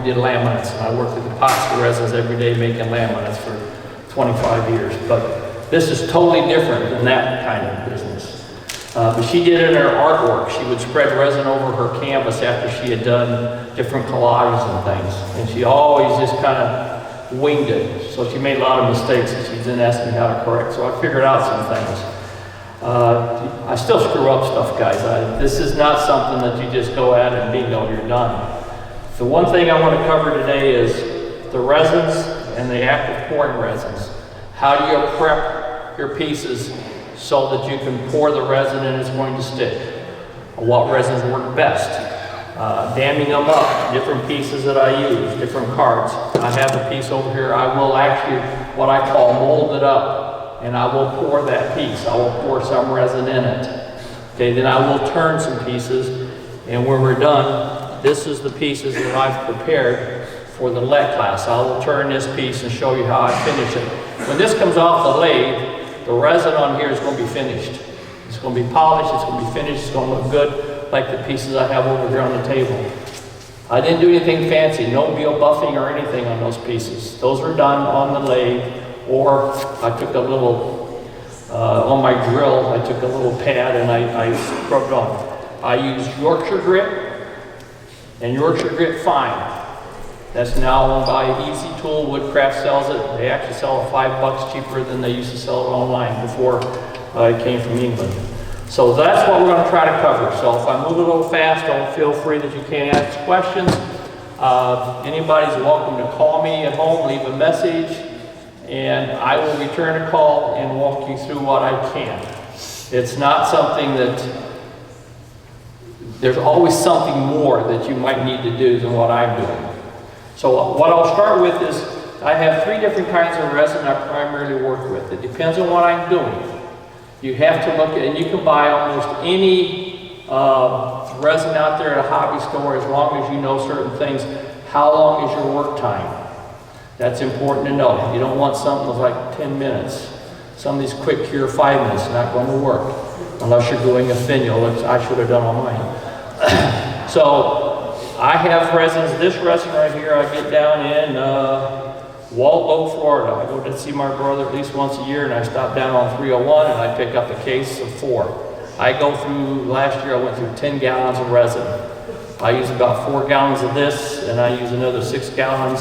we did laminates, and I worked with epoxy resins every day making laminates for 25 years. But this is totally different than that kind of business. But she did it in her artwork. She would spread resin over her canvas after she had done different collages and things. And she always just kind of winged it. So she made a lot of mistakes that she didn't ask me how to correct. So I figured out some things. I still screw up stuff, guys. This is not something that you just go at and bingo, you're done. The one thing I want to cover today is the resins and the active pouring resins. How do you prep your pieces so that you can pour the resin and it's going to stick? What resins work best? Damming them up, different pieces that I use, different cards. I have a piece over here. I will actually, what I call, mold it up, and I will pour that piece. I will pour some resin in it. Okay, then I will turn some pieces, and when we're done, this is the pieces that I've prepared for the lead class. I will turn this piece and show you how I finish it. When this comes off the lathe, the resin on here is going to be finished. It's going to be polished, it's going to be finished, it's going to look good, like the pieces I have over here on the table. I didn't do anything fancy, no bio buffing or anything on those pieces. Those are done on the lathe, or I took a little, on my drill, I took a little pad and I scrubbed on. I used Yorkshire Grit and Yorkshire Grit Fine. That's now owned by Easy Tool. Woodcraft sells it. They actually sell it $5 cheaper than they used to sell it online before it came from England. So that's what we're going to try to cover. So if I move a little fast, don't feel free that you can't ask questions. Anybody's welcome to call me at home, leave a message, and I will return a call and walk you through what I can. It's not something that, there's always something more that you might need to do than what I'm doing. So what I'll start with is, I have 3 different kinds of resin I primarily work with. It depends on what I'm doing. You have to look at, and you can buy almost any resin out there at a hobby store as long as you know certain things. How long is your work time? That's important to know. You don't want something that's like 10 minutes. Some of these quick cure 5 minutes are not going to work unless you're doing a finial, which I should have done on mine. So I have resins. This resin right here I get down in Waldo, Florida. I go to see my brother at least once a year, and I stop down on 301 and I pick up a case of 4. I go through, last year I went through 10 gallons of resin. I use about 4 gallons of this, and I use another 6 gallons.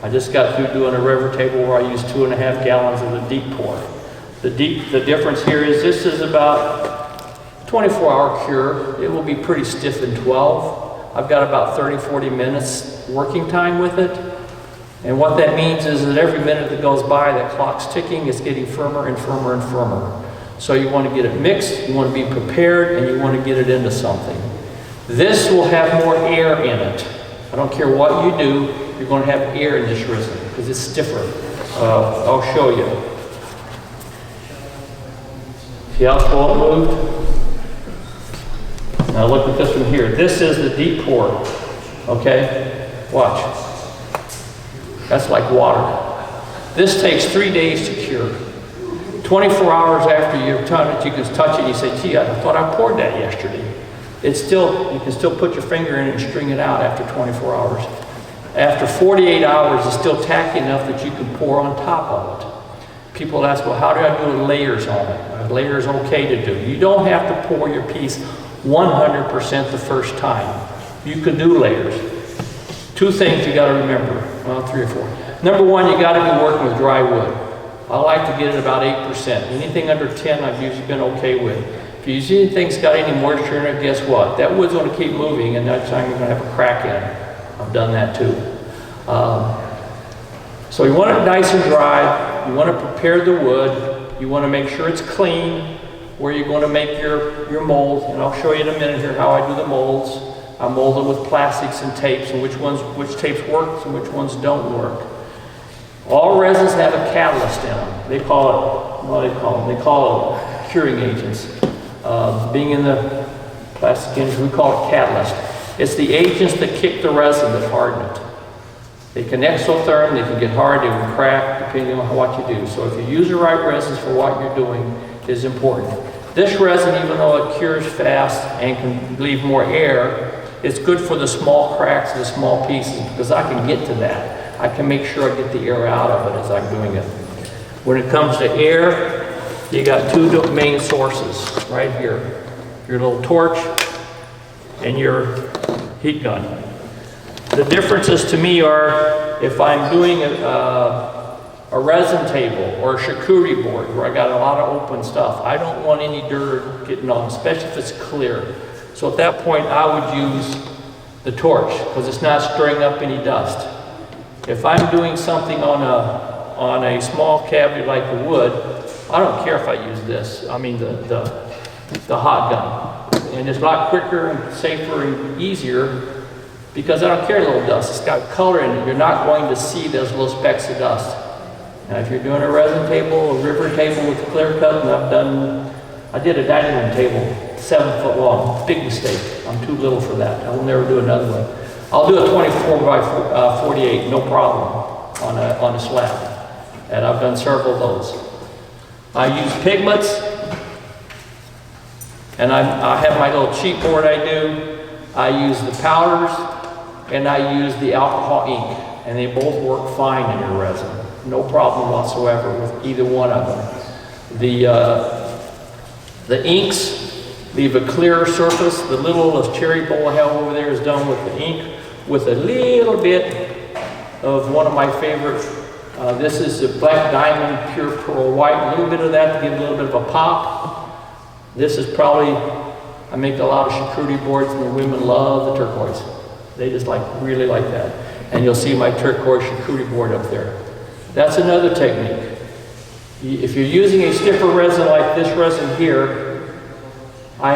I just got through doing a river table where I use 2.5 gallons of the deep pour. The difference here is this is about 24-hour cure. It will be pretty stiff in 12. I've got about 30-40 minutes working time with it. And what that means is that every minute that goes by, that clock's ticking, it's getting firmer and firmer and firmer. So you want to get it mixed, you want to be prepared, and you want to get it into something. This will have more air in it. I don't care what you do, you're going to have air in this resin because it's stiffer. I'll show you. See how slow it moved? Now look at this one here. This is the deep pour. Okay? Watch. That's like water. This takes 3 days to cure. 24 hours after you've done it, you can touch it and you say, gee, I thought I poured that yesterday. It's still, you can still put your finger in it and string it out after 24 hours. After 48 hours, it's still tacky enough that you can pour on top of it. People ask, well, how do I do layers on it? A layer is okay to do. You don't have to pour your piece 100% the first time. You can do layers. 2 things you got to remember, well, 3 or 4. Number 1, you got to be working with dry wood. I like to get it about 8%. Anything under 10, I've usually been okay with. If you see anything's got any moisture in it, guess what? That wood's going to keep moving, and that time you're going to have a crack in it. I've done that too. So you want it nice and dry. You want to prepare the wood. You want to make sure it's clean where you're going to make your mold. And I'll show you in a minute here how I do the molds. I mold them with plastics and tapes, and which tapes work and which ones don't work. All resins have a catalyst in them. They call it, what do they call them? They call it curing agents. Being in the plastic industry, we call it catalyst. It's the agents that kick the resin that harden it. They can exotherm, they can get hard, they can crack, depending on what you do. So if you use the right resins for what you're doing is important. This resin, even though it cures fast and can leave more air, it's good for the small cracks and the small pieces because I can get to that. I can make sure I get the air out of it as I'm doing it. When it comes to air, you got two main sources right here. Your little torch and your heat gun. The differences to me are if I'm doing a resin table or a charcuterie board where I got a lot of open stuff, I don't want any dirt getting on, especially if it's clear. So at that point, I would use the torch because it's not stirring up any dust. If I'm doing something on a small cavity like the wood, I don't care if I use this. I mean the hot gun. And it's a lot quicker and safer and easier because I don't care a little dust. It's got color in it. You're not going to see those little specks of dust. Now if you're doing a resin table, a river table with clear cut, and I did a dining room table, 7 foot long, big mistake. I'm too little for that. I will never do another one. I'll do a 24 by 48, no problem, on a slab. And I've done several of those. I use pigments, and I have my little cheat board I do. I use the powders, and I use the alcohol ink, and they both work fine in your resin. No problem whatsoever with either one of them. The inks leave a clearer surface. The little cherry bowl I have over there is done with the ink with a little bit of one of my favorite. This is the Black Diamond Pure Pearl White. A little bit of that to give a little bit of a pop. This is probably, I make a lot of charcuterie boards and the women love the turquoise. They just really like that. And you'll see my turquoise charcuterie board up there. That's another technique. If you're using a stiffer resin like this resin here, I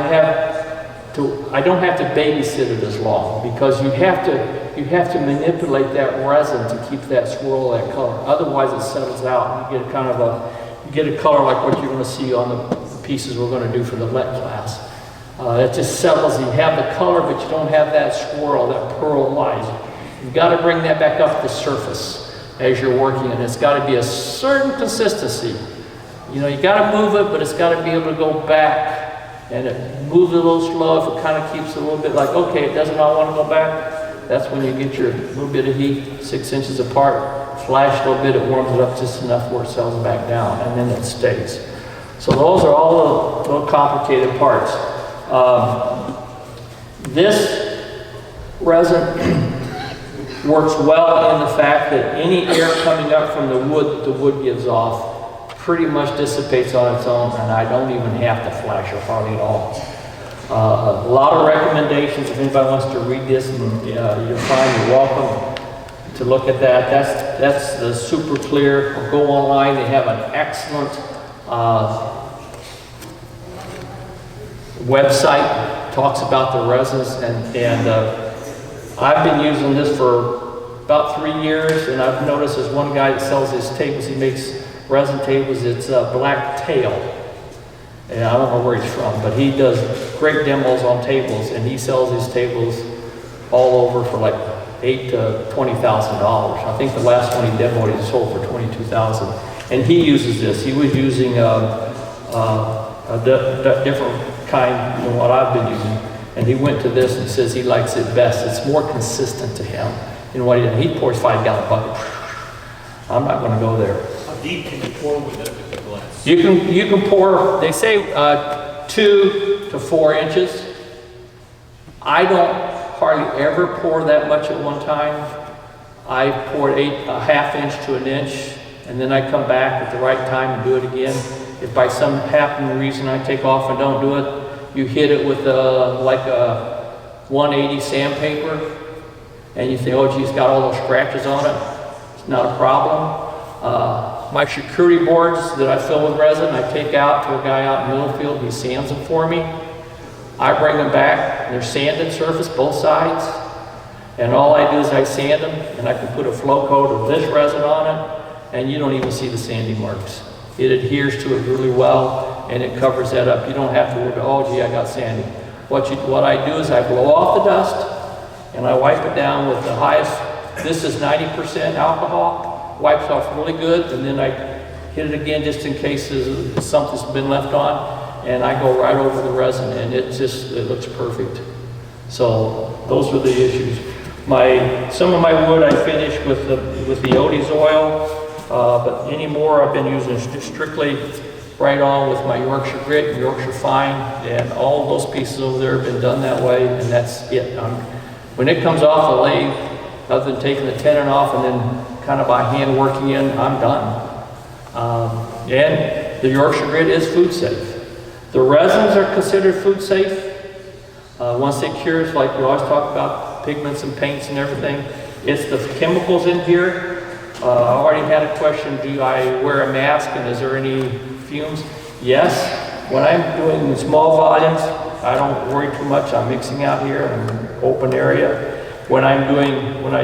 don't have to babysit it as long because you have to manipulate that resin to keep that swirl, that color. Otherwise it settles out. You get a color like what you're going to see on the pieces we're going to do for the LET class. It just settles. You have the color, but you don't have that swirl, that pearl light. You've got to bring that back up the surface as you're working, and it's got to be a certain consistency. You know, you got to move it, but it's got to be able to go back, and it moves a little slow. If it kind of keeps a little bit like, okay, it does not want to go back, that's when you get your little bit of heat, 6 inches apart, flash a little bit, it warms it up just enough where it settles back down, and then it stays. So those are all the little complicated parts. This resin works well in the fact that any air coming up from the wood gives off pretty much dissipates on its own, and I don't even have to flash it hardly at all. A lot of recommendations. If anybody wants to read this, and you're fine, you're welcome to look at that. That's the super clear. Or go online. They have an excellent website. Talks about the resins, and I've been using this for about 3 years, and I've noticed there's one guy that sells his tables. He makes resin tables. It's Black Tail. And I don't know where he's from, but he does great demos on tables, and he sells his tables all over for like $8,000 to $20,000. I think the last one he demoed he sold for $22,000. And he uses this. He was using a different kind than what I've been using. And he went to this and says he likes it best. It's more consistent to him. You know what he does? He pours 5-gallon bucket. I'm not going to go there. How deep can you pour with it with the glass? You can pour. They say 2 to 4 inches. I don't hardly ever pour that much at one time. I poured a half inch to an inch, and then I come back at the right time and do it again. If by some happened reason I take off and don't do it, you hit it with like a 180 sandpaper, and you think, oh geez, got all those scratches on it. It's not a problem. My charcuterie boards that I fill with resin, I take out to a guy out in Middlefield. He sands them for me. I bring them back. They're sanded surface, both sides. And all I do is I sand them, and I can put a flow coat of this resin on it, and you don't even see the sanding marks. It adheres to it really well, and it covers that up. You don't have to worry, oh gee, I got sanding. What I do is I blow off the dust, and I wipe it down with the highest. This is 90% alcohol. Wipes off really good, and then I hit it again just in case something's been left on, and I go right over the resin, and it looks perfect. So those were the issues. Some of my wood I finished with the Odie's oil, but anymore I've been using strictly right on with my Yorkshire Grit, Yorkshire Fine, and all those pieces over there have been done that way, and that's it. When it comes off the lathe, other than taking the tenon off and then kind of by hand working in, I'm done. And the Yorkshire Grit is food safe. The resins are considered food safe. Once they cure, it's like we always talk about pigments and paints and everything. It's the chemicals in here. I already had a question, do I wear a mask and is there any fumes? Yes. When I'm doing small volumes, I don't worry too much. I'm mixing out here in an open area. When I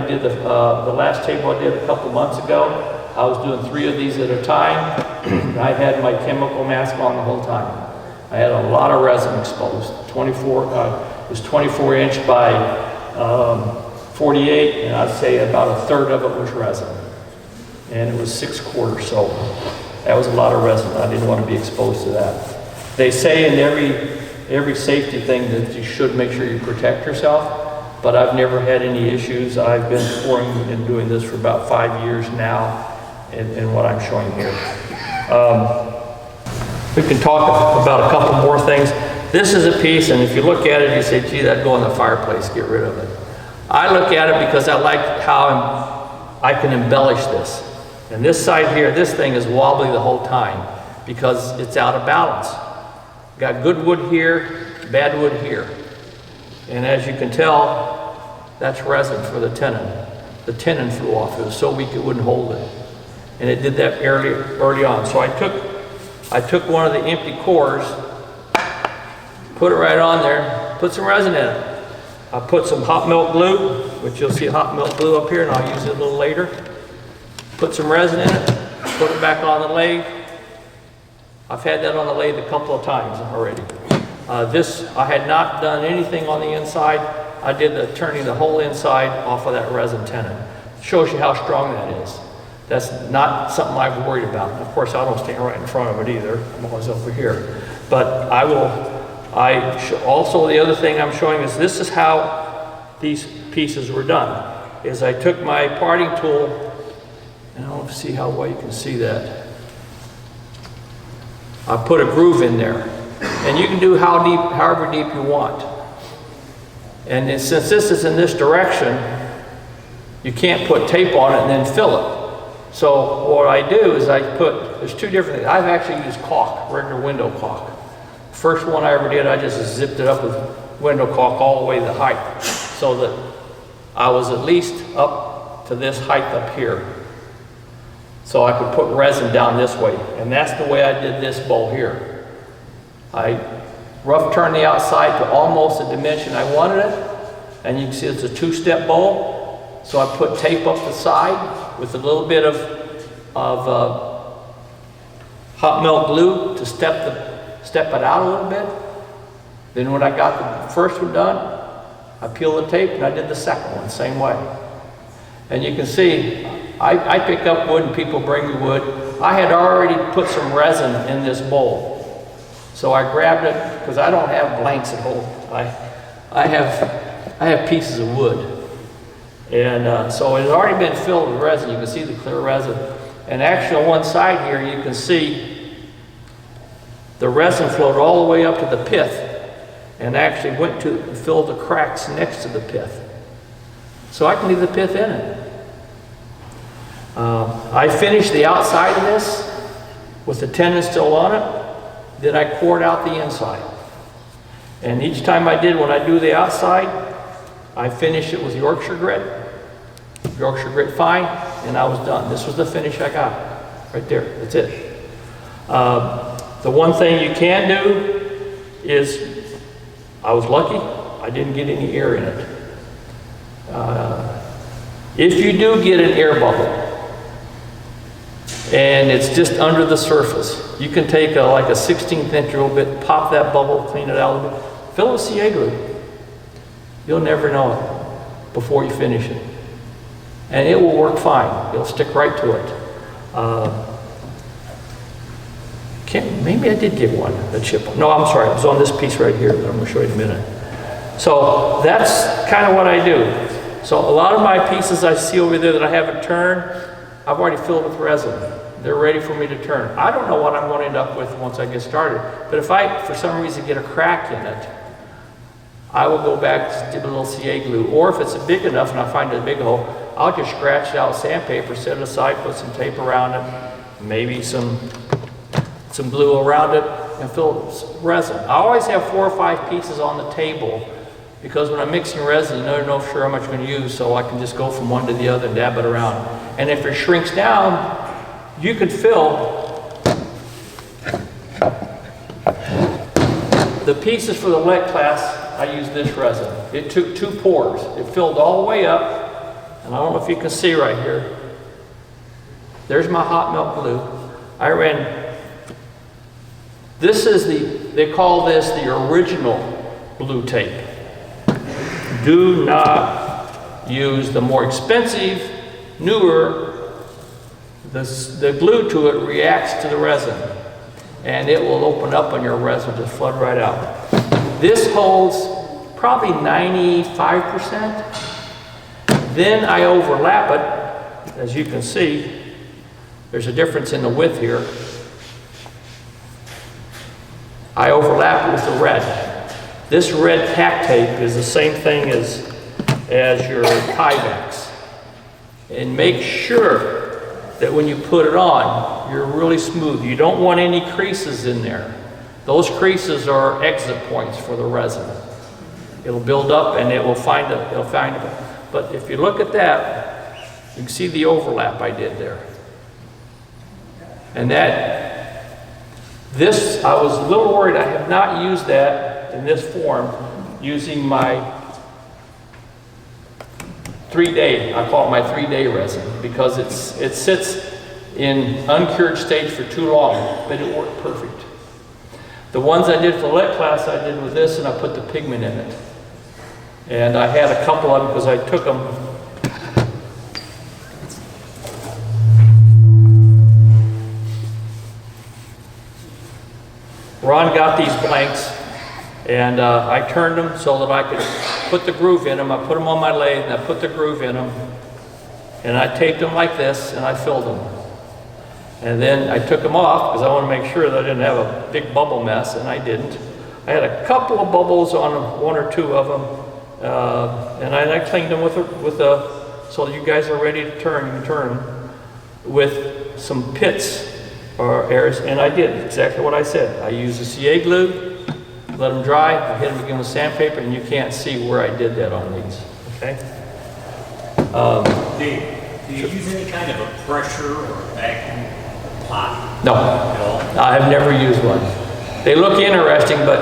did the last table I did a couple months ago, I was doing 3 of these at a time. I had my chemical mask on the whole time. I had a lot of resin exposed. It was 24 inch by 48, and I'd say about a third of it was resin. And it was 6/4, so that was a lot of resin. I didn't want to be exposed to that. They say in every safety thing that you should make sure you protect yourself, but I've never had any issues. I've been pouring and doing this for about 5 years now, in what I'm showing here. We can talk about a couple more things. This is a piece, and if you look at it, you say, gee, that'd go in the fireplace, get rid of it. I look at it because I like how I can embellish this. And this side here, this thing is wobbly the whole time because it's out of balance. Got good wood here, bad wood here. And as you can tell, that's resin for the tenon. The tenon flew off. It was so weak it wouldn't hold it. And it did that early on. So I took one of the empty cores, put it right on there, put some resin in it. I put some hot melt glue, which you'll see hot melt glue up here, and I'll use it a little later. Put some resin in it, put it back on the lathe. I've had that on the lathe a couple of times already. I had not done anything on the inside. I did turning the whole inside off of that resin tenon. Shows you how strong that is. That's not something I've worried about. Of course, I don't stand right in front of it either. I'm always over here. But also the other thing I'm showing is this is how these pieces were done. Is I took my parting tool, and I don't see how well you can see that. I put a groove in there. And you can do however deep you want. And since this is in this direction, you can't put tape on it and then fill it. So what I do is there's 2 different things. I've actually used caulk, regular window caulk. First one I ever did, I just zipped it up with window caulk all the way to the height, so that I was at least up to this height up here. So I could put resin down this way, and that's the way I did this bowl here. I rough turned the outside to almost the dimension I wanted it, and you can see it's a 2-step bowl. So I put tape up the side with a little bit of hot melt glue to step it out a little bit. Then when I got the first one done, I peeled the tape and I did the second one, same way. And you can see, I pick up wood and people bring me wood. I had already put some resin in this bowl. So I grabbed it, because I don't have blanks at home. I have pieces of wood. And so it had already been filled with resin. You can see the clear resin. And actually on one side here, you can see the resin flowed all the way up to the pith and actually went to fill the cracks next to the pith. So I can leave the pith in it. I finished the outside of this with the tenon still on it. Then I poured out the inside. And each time I did, when I do the outside, I finished it with Yorkshire Grit Fine, and I was done. This was the finish I got, right there, that's it. The one thing you can do is, I was lucky, I didn't get any air in it. If you do get an air bubble, and it's just under the surface, you can take like a 16th inch a little bit, pop that bubble, clean it out a little bit, fill it with CA glue. You'll never know it before you finish it. And it will work fine. It'll stick right to it. Maybe I did get one, a chip. No, I'm sorry, it was on this piece right here that I'm going to show you in a minute. So that's kind of what I do. So a lot of my pieces I see over there that I haven't turned, I've already filled with resin. They're ready for me to turn. I don't know what I'm going to end up with once I get started, but if I, for some reason, get a crack in it, I will go back to do a little CA glue. Or if it's big enough and I find a big hole, I'll just scratch it out sandpaper, set it aside, put some tape around it, maybe some glue around it, and fill it with resin. I always have 4 or 5 pieces on the table because when I'm mixing resin, you never know for sure how much I'm going to use, so I can just go from one to the other and dab it around. And if it shrinks down, you could fill the pieces for the lead class. I used this resin. It took 2 pours. It filled all the way up, and I don't know if you can see right here. There's my hot melt glue. I ran, this is they call this the original blue tape. Do not use the more expensive, newer. The glue to it reacts to the resin, and it will open up on your resin, just flood right out. This holds probably 95%. Then I overlap it. As you can see, there's a difference in the width here. I overlap it with the red. This red tack tape is the same thing as your Kyvax. And make sure that when you put it on, you're really smooth. You don't want any creases in there. Those creases are exit points for the resin. It'll build up and it'll find it. But if you look at that, you can see the overlap I did there. And this, I was a little worried. I have not used that in this form using my 3-day, I call it my 3-day resin, because it sits in uncured stage for too long, but it worked perfect. The ones I did for the lead class, I did with this, and I put the pigment in it. And I had a couple of them because I took them. Ron got these blanks, and I turned them so that I could put the groove in them. I put them on my lathe, and I put the groove in them, and I taped them like this, and I filled them. And then I took them off because I want to make sure that I didn't have a big bubble mess, and I didn't. I had a couple of bubbles on them, 1 or 2 of them, and I cleaned them so that you guys are ready to turn. You can turn them with some pits or areas, and I did exactly what I said. I used the CA glue, let them dry, I hit them again with sandpaper, and you can't see where I did that on these. Okay. Do you use any kind of a pressure or a vacuum pot? No, At all? I have never used one. They look interesting, but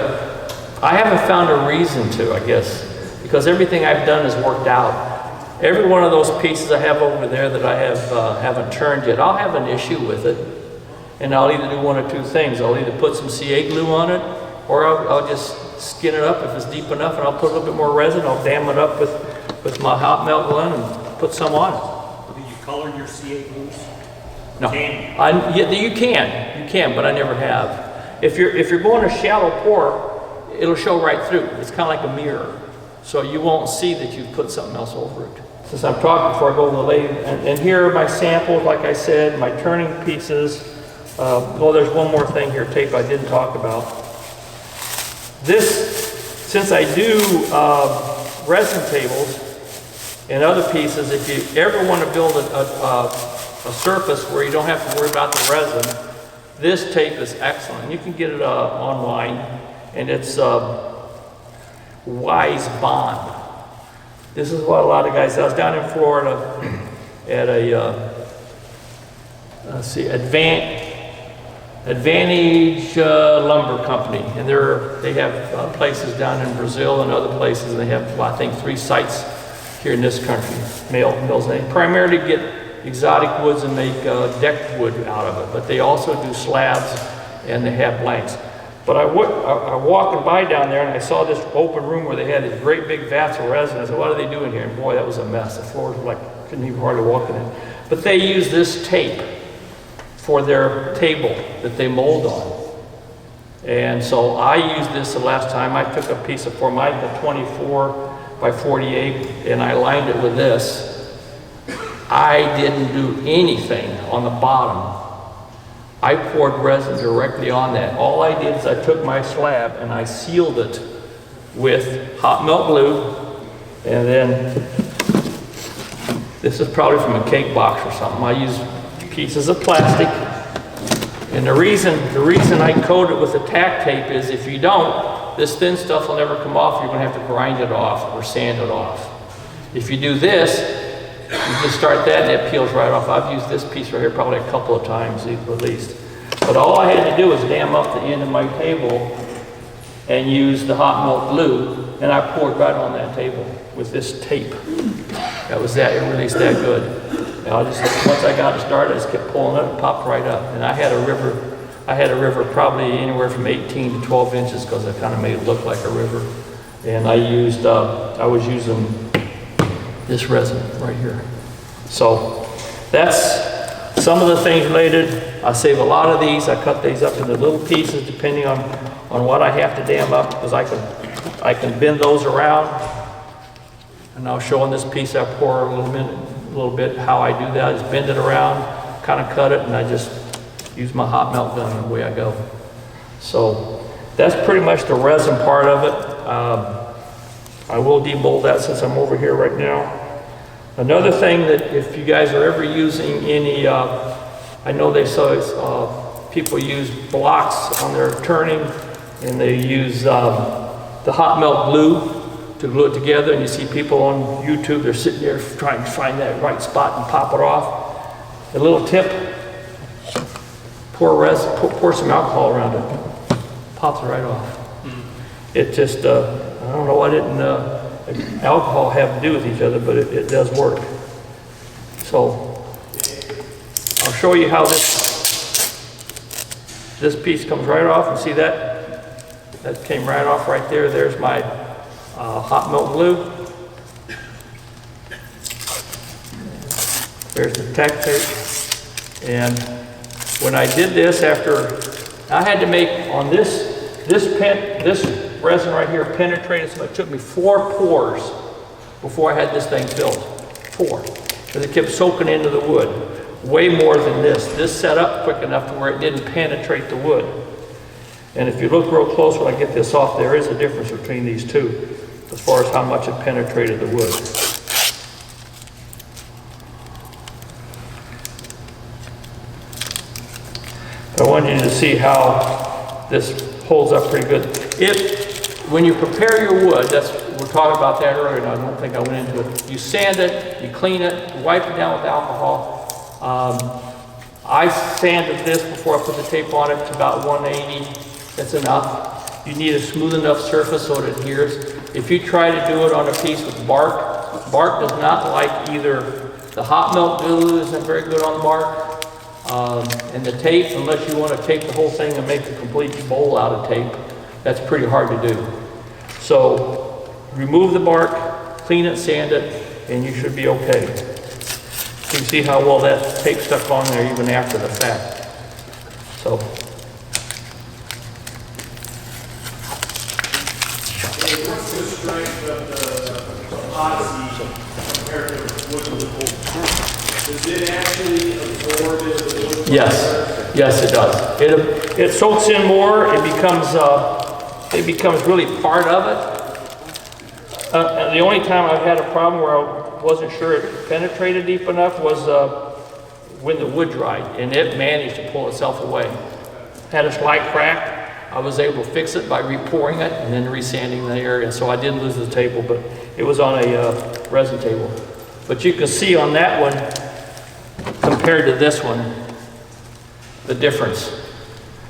I haven't found a reason to, I guess, because everything I've done has worked out. Every one of those pieces I have over there that I haven't turned yet, I'll have an issue with it, and I'll either do 1 or 2 things. I'll either put some CA glue on it, or I'll just skin it up if it's deep enough, and I'll put a little bit more resin. I'll dam it up with my hot melt gun and put some on it. Do you color your CA glues? No, Can you? yeah, you can, but I never have. If you're going a shallow pour, it'll show right through. It's kind of like a mirror, so you won't see that you've put something else over it. Since I'm talking before I go to the lathe, and here are my samples, like I said, my turning pieces. Well, there's one more thing here, tape I didn't talk about. This, since I do resin tables and other pieces, if you ever want to build a surface where you don't have to worry about the resin, this tape is excellent. You can get it online, and it's Wise Bond. This is what a lot of guys, I was down in Florida at a, Advantage Lumber Company, and they have places down in Brazil and other places, and they have, I think, 3 sites here in this country, mills. They primarily get exotic woods and make decked wood out of it, but they also do slabs, and they have blanks. But I walking by down there, and I saw this open room where they had these great big vats of resin. I said, what are they doing here? And boy, that was a mess. The floors were like, couldn't even hardly walk in it. But they use this tape for their table that they mold on. And so I used this the last time. I took a piece of formica 24 by 48 and I lined it with this. I didn't do anything on the bottom. I poured resin directly on that. All I did is I took my slab and I sealed it with hot melt glue, and then this is probably from a cake box or something. I use pieces of plastic, and the reason I coat it with a tack tape is if you don't, this thin stuff will never come off. You're gonna have to grind it off or sand it off. If you do this, you just start that and it peels right off. I've used this piece right here probably a couple of times at least. But all I had to do was dam up the end of my table and use the hot melt glue, and I poured right on that table with this tape. That was that, it released that good. And once I got it started, I just kept pulling it and popped right up. And I had a river probably anywhere from 18 to 12 inches because I kind of made it look like a river. And I was using this resin right here. So that's some of the things related. I save a lot of these. I cut these up into little pieces depending on what I have to dam up, because I can bend those around. And I'll show on this piece I pour a little bit how I do that. I just bend it around, kind of cut it, and I just use my hot melt gun and away I go. So that's pretty much the resin part of it. I will demold that since I'm over here right now. Another thing that if you guys are ever using any, I know they saw people use blocks on their turning, and they use the hot melt glue to glue it together, and you see people on YouTube, they're sitting there trying to find that right spot and pop it off. A little tip, pour some alcohol around it, pops it right off. It just, I don't know what alcohol have to do with each other, but it does work. So I'll show you how this piece comes right off, and see that came right off right there. There's my hot melt glue. There's the tack tape. And when I did this, I had to make on this resin right here penetrated, so it took me 4 pours before I had this thing filled. 4, because it kept soaking into the wood. Way more than this. This set up quick enough to where it didn't penetrate the wood. And if you look real close when I get this off, there is a difference between these two as far as how much it penetrated the wood. I want you to see how this holds up pretty good. When you prepare your wood, we're talking about that earlier, and I don't think I went into it. You sand it, you clean it, you wipe it down with alcohol. I sanded this before I put the tape on it to about 180. That's enough. You need a smooth enough surface so it adheres. If you try to do it on a piece with bark does not like either the hot melt glue isn't very good on bark, and the tape, unless you want to tape the whole thing and make a complete bowl out of tape, that's pretty hard to do. So remove the bark, clean it, sand it, and you should be okay. You can see how well that tape stuck on there even after the fact. So. What's the strength of the epoxy compared to wood? Does it actually absorb it? Yes, it does. It soaks in more. It becomes really part of it. And the only time I've had a problem where I wasn't sure it penetrated deep enough was when the wood dried, and it managed to pull itself away. Had a slight crack. I was able to fix it by re-pouring it and then re-sanding the area, so I didn't lose the table, but it was on a resin table. But you can see on that one, compared to this one, the difference.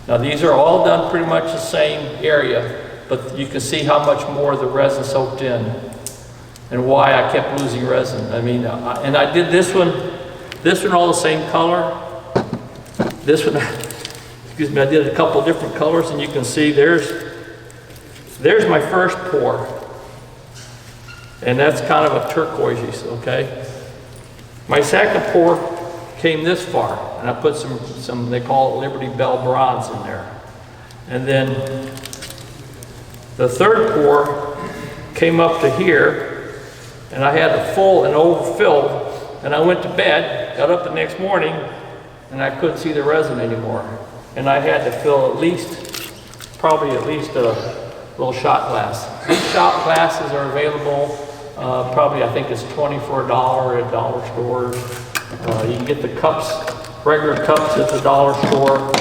Now these are all done pretty much the same area, but you can see how much more the resin soaked in and why I kept losing resin. I mean, and I did this one all the same color. This one, excuse me, I did a couple different colors, and you can see there's my first pour. And that's kind of a turquoise, okay? My second pour came this far, and I put some they call it Liberty Bell bronze in there. And then the third pour came up to here, and I had it full and overfilled, and I went to bed, got up the next morning, and I couldn't see the resin anymore. And I had to fill probably at least a little shot glass. These shot glasses are available, probably I think it's $20 for $1 at dollar stores. You can get the cups, regular cups at the dollar store.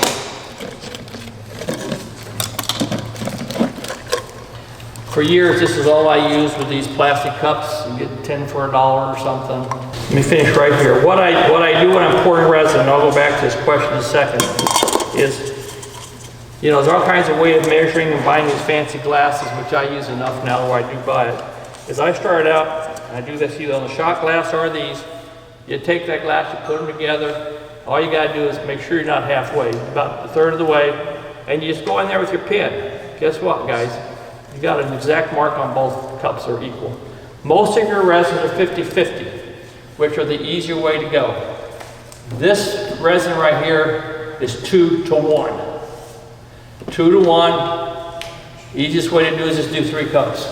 For years, this is all I used with these plastic cups. You get 10 for $1 or something. Let me finish right here. What I do when I'm pouring resin, and I'll go back to this question in a second, is, you know, there's all kinds of ways of measuring and buying these fancy glasses, which I use enough now where I do buy it. As I started out, and I do this either on the shot glass or these, you take that glass, you put them together. All you gotta do is make sure you're not halfway, about a third of the way, and you just go in there with your pen. Guess what, guys? You got an exact mark on both cups are equal. Most of your resins are 50-50, which are the easier way to go. This resin right here is 2 to 1. 2 to 1. Easiest way to do is just do 3 cups.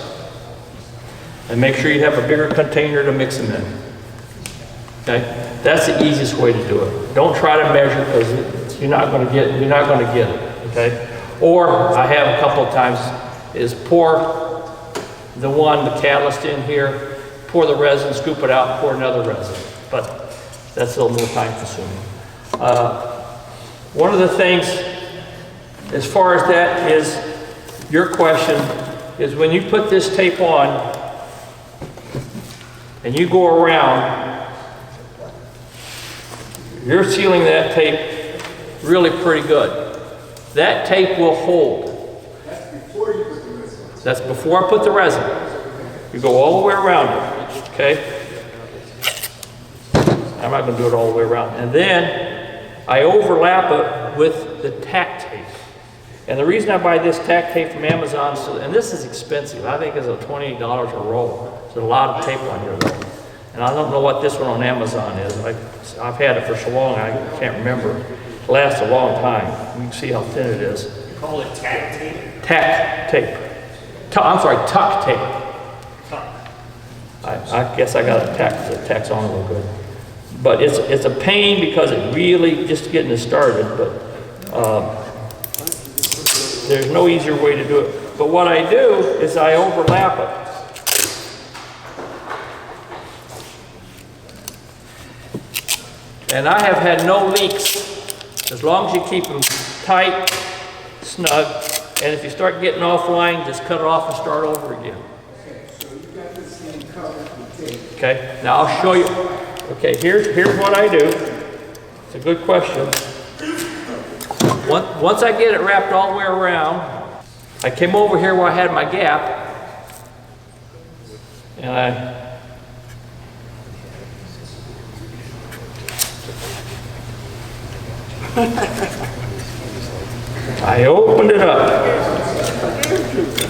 And make sure you have a bigger container to mix them in. Okay? That's the easiest way to do it. Don't try to measure because you're not going to get it. Okay? Or I have a couple of times is pour the catalyst in here, pour the resin, scoop it out, pour another resin. But that's a little more time consuming. One of the things, as far as that is, your question is when you put this tape on and you go around, you're sealing that tape really pretty good. That tape will hold. That's before I put the resin. You go all the way around it, okay? I'm not going to do it all the way around. And then I overlap it with the tack tape. And the reason I buy this tack tape from Amazon, and this is expensive. I think it's $28 a roll. There's a lot of tape on here though. And I don't know what this one on Amazon is. I've had it for so long, I can't remember. It lasts a long time. You can see how thin it is. You call it tack tape? Tack tape. I'm sorry, tuck tape. I guess I got it tacked on a little good. But it's a pain because it really just getting it started, but there's no easier way to do it. But what I do is I overlap it. And I have had no leaks as long as you keep them tight, snug. And if you start getting offline, just cut it off and start over again. Okay, so you got this thing covered with tape. Okay, now I'll show you. Okay, here's what I do. It's a good question. Once I get it wrapped all the way around, I came over here where I had my gap, and I opened it up.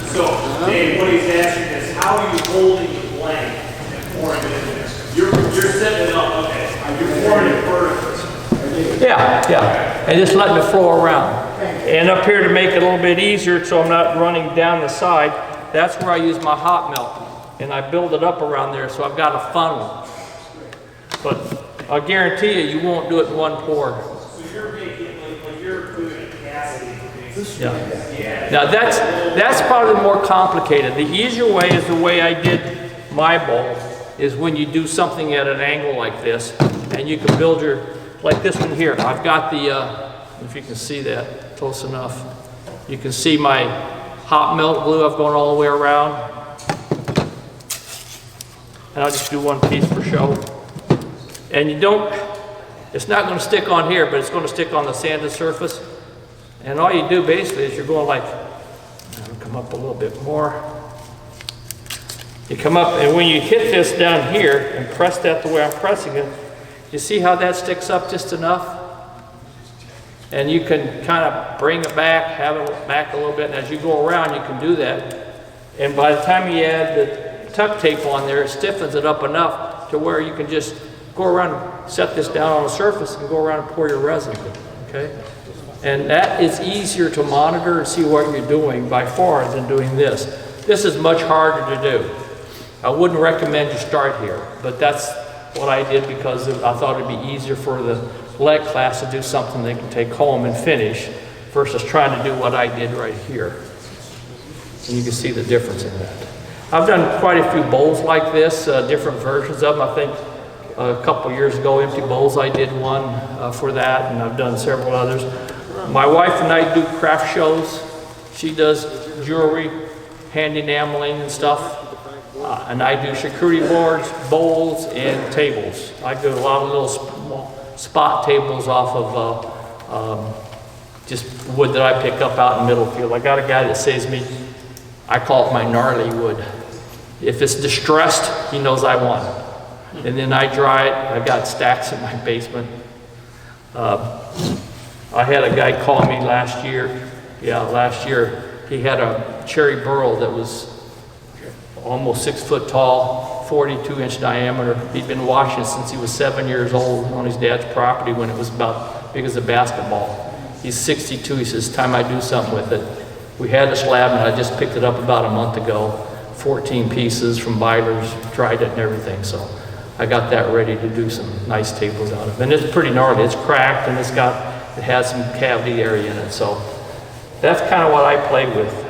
So, Dave, what he's asking is, how are you holding the blank and pouring it in there? You're setting it up, okay. You're pouring it vertically. Yeah, and just letting it flow around. And up here to make it a little bit easier so I'm not running down the side, that's where I use my hot melt. And I build it up around there so I've got a funnel. But I'll guarantee you, you won't do it in one pour. So you're making, like you're doing a casting. Yeah. Now that's probably more complicated. The easier way is the way I did my bowl, is when you do something at an angle like this, and you can build your, like this one here. I've got the, if you can see that close enough, you can see my hot melt glue I've gone all the way around. And I'll just do one piece for show. And you don't, it's not going to stick on here, but it's going to stick on the sanded surface. And all you do basically is you're going like, come up a little bit more. You come up, and when you hit this down here and press that the way I'm pressing it, you see how that sticks up just enough? And you can kind of bring it back, have it back a little bit, and as you go around, you can do that. And by the time you add the tuck tape on there, it stiffens it up enough to where you can just go around, set this down on the surface, and go around and pour your resin, okay? And that is easier to monitor and see what you're doing by far than doing this. This is much harder to do. I wouldn't recommend you start here, but that's what I did because I thought it'd be easier for the leg class to do something they can take home and finish versus trying to do what I did right here. And you can see the difference in that. I've done quite a few bowls like this, different versions of them. I think a couple years ago, Empty Bowls, I did one for that, and I've done several others. My wife and I do craft shows. She does jewelry, hand enameling and stuff. And I do charcuterie boards, bowls, and tables. I do a lot of little small spot tables off of just wood that I pick up out in Middlefield. I got a guy that saves me, I call it my gnarly wood. If it's distressed, he knows I want it. And then I dry it. I got stacks in my basement. I had a guy call me last year. Yeah, last year. He had a cherry burl that was almost 6 foot tall, 42-inch diameter. He'd been washing since he was 7 years old on his dad's property when it was about big as a basketball. He's 62. He says, time I do something with it. We had a slab and I just picked it up about a month ago. 14 pieces from Byler's, tried it and everything. So I got that ready to do some nice tables out of it. And it's pretty gnarly. It's cracked and it has some cavity area in it. So that's kind of what I play with.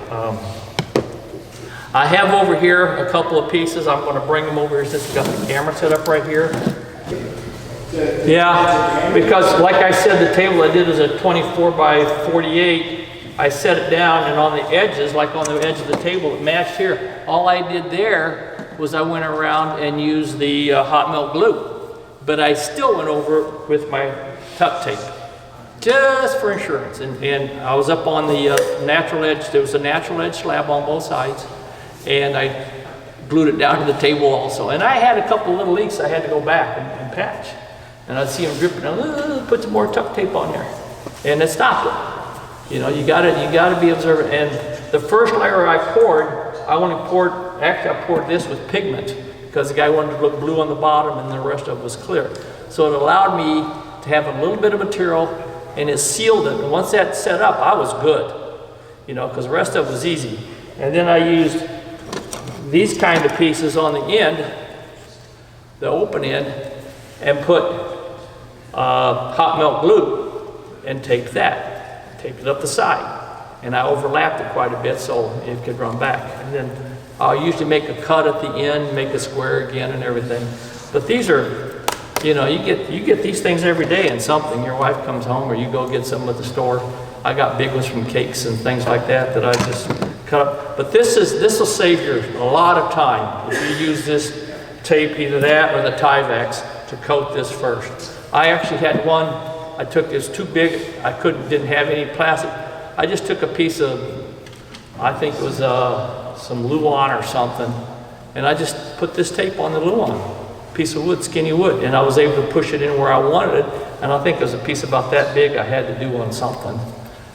I have over here a couple of pieces. I'm going to bring them over here since we've got the camera set up right here. Yeah, because like I said, the table I did is a 24 by 48. I set it down and on the edges, like on the edge of the table, it matched here. All I did there was I went around and used the hot melt glue. But I still went over it with my tuck tape, just for insurance. And I was up on the natural edge. There was a natural edge slab on both sides. And I glued it down to the table also. And I had a couple little leaks I had to go back and patch. And I'd see them dripping, put some more tuck tape on there. And it stopped it. You know, you gotta be observant. And the first layer I poured, actually I poured this with pigment because the guy wanted to look blue on the bottom and the rest of it was clear. So it allowed me to have a little bit of material and it sealed it. And once that set up, I was good, you know, because the rest of it was easy. And then I used these kind of pieces on the end, the open end, and put hot melt glue and taped that. Taped it up the side. And I overlapped it quite a bit so it could run back. And then I'll usually make a cut at the end, make a square again and everything. But these are, you know, you get these things every day in something. Your wife comes home or you go get some at the store. I got big ones from cakes and things like that I just cut up. But this will save you a lot of time if you use this tape, either that or the Tyvek, to coat this first. I actually had one. I took this too big. Didn't have any plastic. I just took a piece of, I think it was some Luan or something, and I just put this tape on the Luan, piece of wood, skinny wood, and I was able to push it in where I wanted it. And I think it was a piece about that big I had to do on something,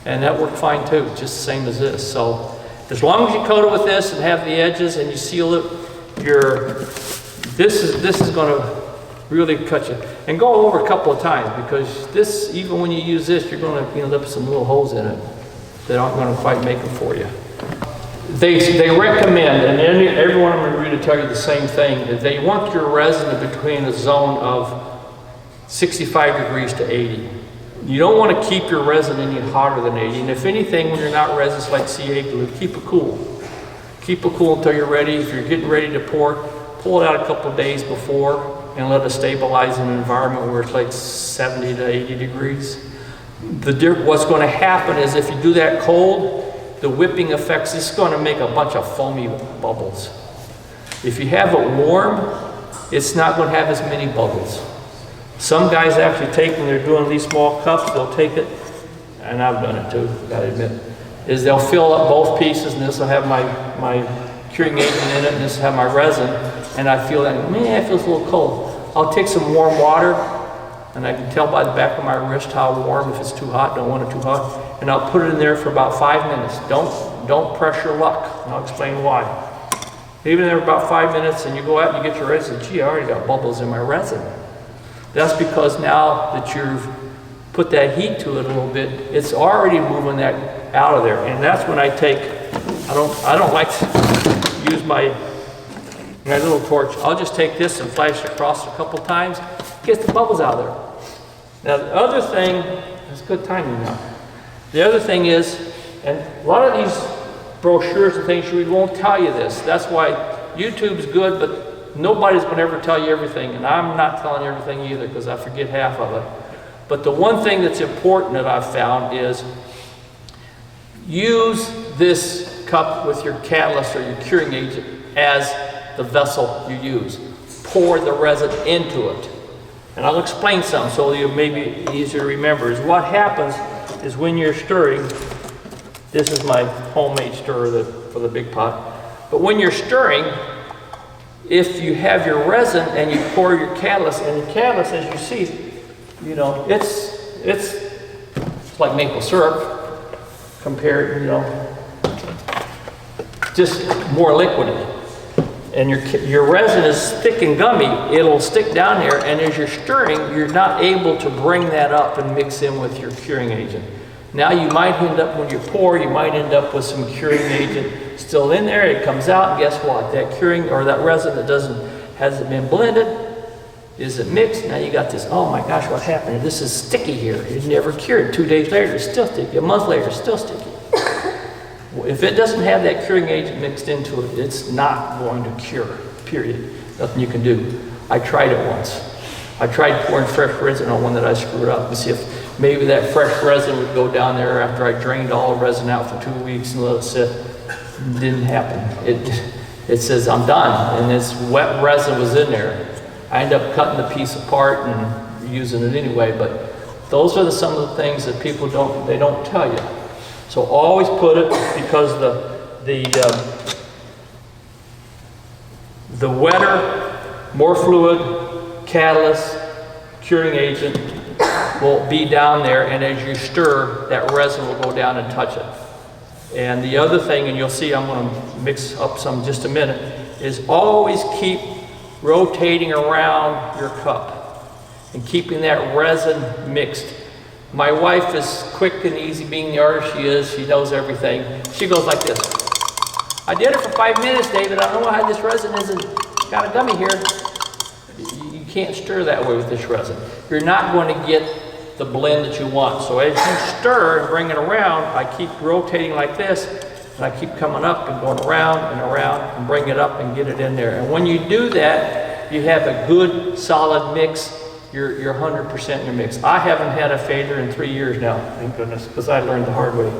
and that worked fine too, just the same as this. So as long as you coat it with this and have the edges and you seal it, this is going to really cut you. And go over a couple of times because this, even when you use this, you're going to end up with some little holes in it that aren't going to quite make it for you. They recommend, and every one of them agree to tell you the same thing, that they want your resin between a zone of 65 degrees to 80. You don't want to keep your resin any hotter than 80. And if anything, when you're not resin like CA glue, keep it cool. Keep it cool until you're ready. If you're getting ready to pour, pull it out a couple of days before and let it stabilize in an environment where it's like 70 to 80 degrees. What's going to happen is if you do that cold, the whipping effects, it's going to make a bunch of foamy bubbles. If you have it warm, it's not going to have as many bubbles. Some guys actually take, when they're doing these small cups, they'll take it, and I've done it too, gotta admit, is they'll fill up both pieces, and this will have my curing agent in it, and this will have my resin, and I feel that, man, it feels a little cold. I'll take some warm water, and I can tell by the back of my wrist how warm, if it's too hot, don't want it too hot, and I'll put it in there for about 5 minutes. Don't press your luck, and I'll explain why. Leave it in there about 5 minutes, and you go out and you get your resin, gee, I already got bubbles in my resin. That's because now that you've put that heat to it a little bit, it's already moving that out of there. And that's when I take, I don't like to use my little torch. I'll just take this and flash it across a couple times, get the bubbles out of there. Now the other thing, it's good timing now. The other thing is, and a lot of these brochures and things, we won't tell you this. That's why YouTube's good, but nobody's going to ever tell you everything, and I'm not telling you everything either because I forget half of it. But the one thing that's important that I've found is use this cup with your catalyst or your curing agent as the vessel you use. Pour the resin into it. And I'll explain something so you may be easier to remember. Is what happens is when you're stirring, this is my homemade stirrer for the big pot, but when you're stirring, if you have your resin and you pour your catalyst, and the catalyst, as you see, you know, it's like maple syrup compared, you know, just more liquidy. And your resin is thick and gummy, it'll stick down here, and as you're stirring, you're not able to bring that up and mix in with your curing agent. Now you might end up, when you pour, you might end up with some curing agent still in there. It comes out, and guess what? That curing, or that resin that hasn't been blended, isn't mixed. Now you got this, oh my gosh, what happened? This is sticky here. It never cured. 2 days later, it's still sticky. A month later, it's still sticky. If it doesn't have that curing agent mixed into it, it's not going to cure, period. Nothing you can do. I tried it once. I tried pouring fresh resin on one that I screwed up and see if maybe that fresh resin would go down there after I drained all the resin out for 2 weeks and let it sit. It didn't happen. It says I'm done, and this wet resin was in there. I ended up cutting the piece apart and using it anyway, but those are some of the things that people don't tell you. So always put it, because the wetter, more fluid, catalyst, curing agent will be down there, and as you stir, that resin will go down and touch it. And the other thing, and you'll see I'm going to mix up some in just a minute, is always keep rotating around your cup and keeping that resin mixed. My wife is quick and easy, being the artist she is. She knows everything. She goes like this. I did it for 5 minutes, David. I don't know how this resin isn't got a gummy here. You can't stir that way with this resin. You're not going to get the blend that you want. So as you stir and bring it around, I keep rotating like this, and I keep coming up and going around and bring it up and get it in there. And when you do that, you have a good solid mix. You're 100% in your mix. I haven't had a failure in 3 years now, thank goodness, because I learned the hard way.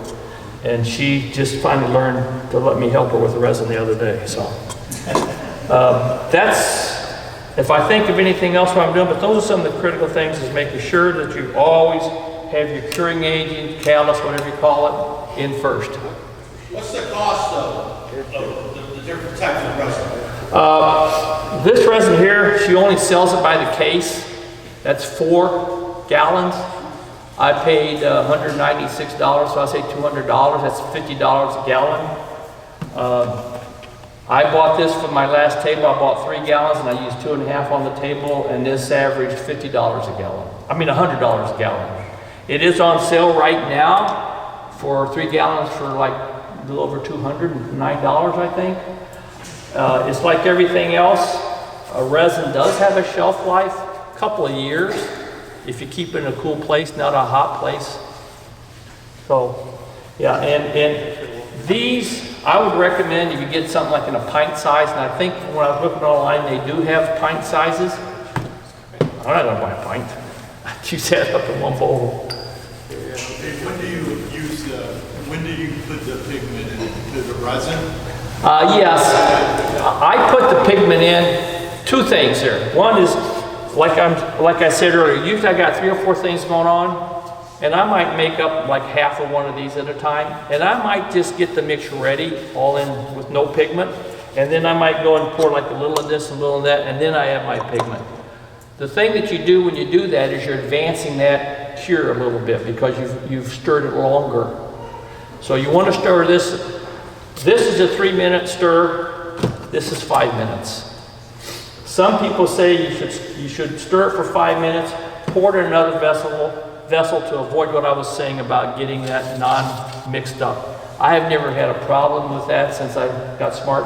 And she just finally learned to let me help her with the resin the other day. So that's, if I think of anything else what I'm doing, but those are some of the critical things, is making sure that you always have your curing agent, catalyst, whatever you call it, in first. What's the cost of the different types of resin? This resin here, she only sells it by the case. That's 4 gallons. I paid $196, so I say $200. That's $50 a gallon. I bought this for my last table. I bought 3 gallons, and I used 2.5 on the table, and this averaged $50 a gallon. I mean $100 a gallon. It is on sale right now for 3 gallons for like a little over $209, I think. It's like everything else. A resin does have a shelf life. Couple of years if you keep it in a cool place, not a hot place. So yeah, and these I would recommend if you get something like in a pint size, and I think when I was looking online they do have pint sizes. I'm not gonna buy a pint. You set up in one bowl. When do you use when do you put the pigment into the resin? Yes, I put the pigment in. 2 things here. One is, like I said earlier, usually I got 3 or 4 things going on, and I might make up like half of one of these at a time, and I might just get the mix ready, all in with no pigment, and then I might go and pour like a little of this and a little of that, and then I have my pigment. The thing that you do when you do that is you're advancing that cure a little bit because you've stirred it longer. So you want to stir this. This is a 3-minute stir. This is 5 minutes. Some people say you should stir it for 5 minutes, pour it in another vessel, vessel to avoid what I was saying about getting that non-mixed up. I have never had a problem with that since I got smart.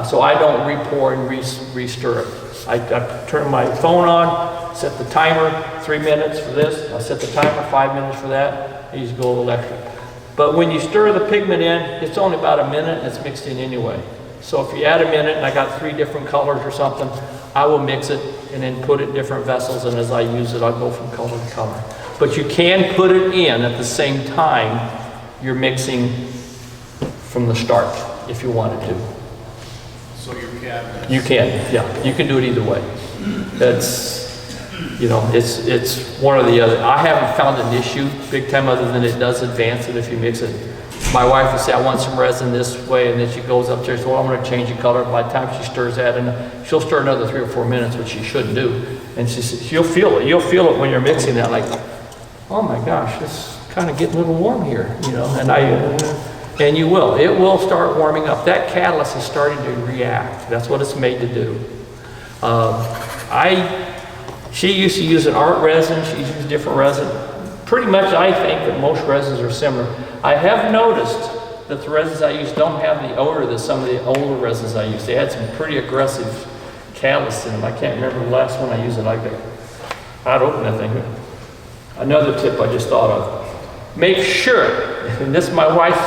So I don't re-pour and re-stir it. I turn my phone on, set the timer 3 minutes for this. I set the timer 5 minutes for that. I use Gold Electric. But when you stir the pigment in, it's only about a minute and it's mixed in anyway. So if you add a minute and I got 3 different colors or something, I will mix it and then put it in different vessels, and as I use it, I'll go from color to color. But you can put it in at the same time you're mixing from the start if you wanted to. So your cabinet. You can, yeah. You can do it either way. That's, you know, it's one or the other. I haven't found an issue big time other than it does advance it if you mix it. My wife will say, I want some resin this way, and then she goes upstairs, well, I'm gonna change the color. By the time she stirs that, and she'll stir another 3 or 4 minutes, which she shouldn't do. And she'll feel it. You'll feel it when you're mixing that, like, oh my gosh, it's kind of getting a little warm here, you know, and you will. It will start warming up. That catalyst is starting to react. That's what it's made to do. She used to use an art resin. She used different resin. Pretty much, I think that most resins are similar. I have noticed that the resins I use don't have the odor that some of the older resins I use. They had some pretty aggressive catalysts in them. I can't remember the last one I used it. I'd open that thing. Another tip I just thought of. Make sure, and this my wife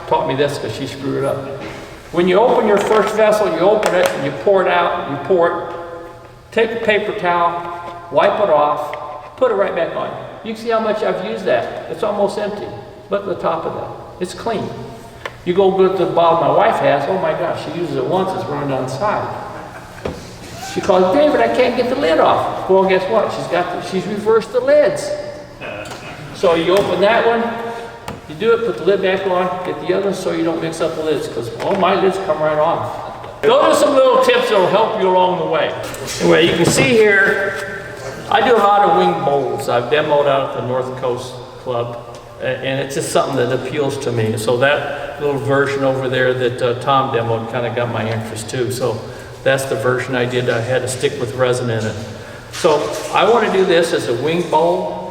taught me this because she screwed it up. When you open your first vessel, you open it and you pour it out, you pour it, take a paper towel, wipe it off, put it right back on. You can see how much I've used that. It's almost empty. Look at the top of that. It's clean. You go to the bottom my wife has, oh my gosh, she uses it once, it's running down the side. She calls, David, I can't get the lid off. Well, guess what? She's reversed the lids. So you open that one, you do it, put the lid back on, get the other one so you don't mix up the lids, because all my lids come right off. Those are some little tips that will help you along the way. Anyway, you can see here, I do a lot of wing bowls. I've demoed out at the North Coast Club, and it's just something that appeals to me. So that little version over there that Tom demoed kind of got my interest too. So that's the version I did. I had to stick with resin in it. So I want to do this as a wing bowl.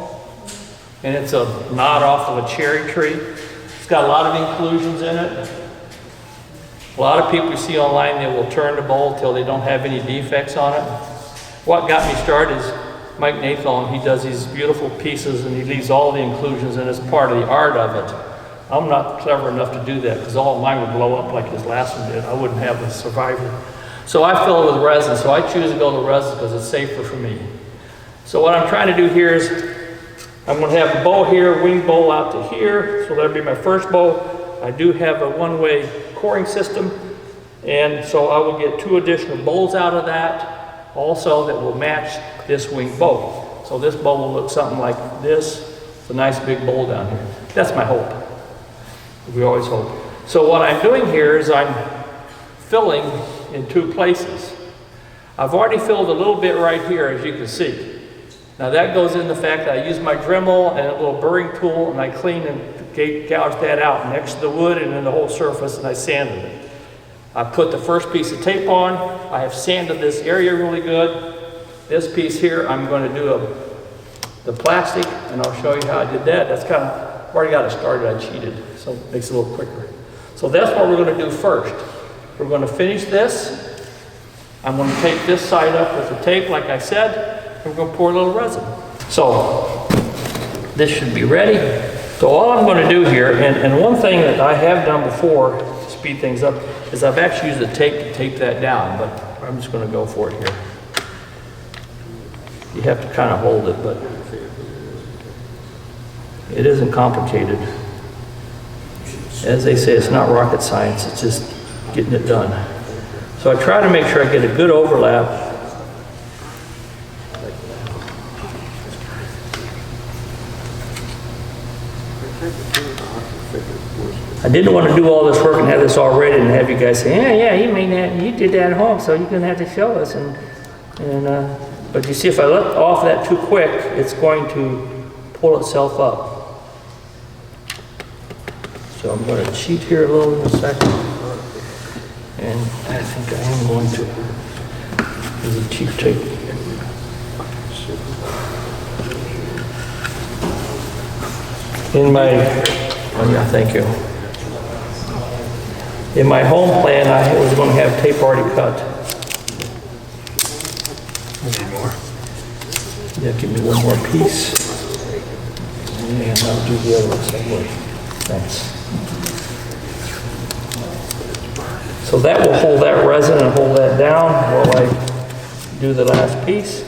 And it's a knot off of a cherry tree. It's got a lot of inclusions in it. A lot of people you see online, they will turn the bowl till they don't have any defects on it. What got me started is Mike Nathan. He does these beautiful pieces and he leaves all the inclusions and it's part of the art of it. I'm not clever enough to do that because all of mine would blow up like his last one did. I wouldn't have a survivor. So I fill it with resin. So I choose to go to resin because it's safer for me. So what I'm trying to do here is I'm going to have a bowl here, wing bowl out to here, so that'll be my first bowl. I do have a one-way coring system, and so I will get 2 additional bowls out of that, also that will match this wing bowl. So this bowl will look something like this. It's a nice big bowl down here. That's my hope. We always hope. So what I'm doing here is I'm filling in 2 places. I've already filled a little bit right here, as you can see. Now that goes in the fact that I use my Dremel and a little burring tool and I clean and gouge that out next to the wood and then the whole surface and I sanded it. I put the first piece of tape on. I have sanded this area really good. This piece here, I'm going to do the plastic and I'll show you how I did that. That's kind of, I've already got it started, I cheated, so it makes it a little quicker. So that's what we're going to do first. We're going to finish this. I'm going to tape this side up with the tape like I said. We're going to pour a little resin. So this should be ready. So all I'm going to do here, and one thing that I have done before to speed things up, is I've actually used the tape to tape that down, but I'm just going to go for it here. You have to kind of hold it, but it isn't complicated. As they say, it's not rocket science, it's just getting it done. So I try to make sure I get a good overlap. I didn't want to do all this work and have this all ready and have you guys say, yeah, you made that, you did that at home, so you're going to have to show us. But you see, if I let off that too quick, it's going to pull itself up. So I'm going to cheat here a little in a second. And I think I am going to. There's a cheap tape. In my, oh yeah, thank you. In my home plan, I was going to have tape already cut. Yeah, give me one more piece. And I'll do the other one same way. Thanks. So that will hold that resin and hold that down while I do the last piece.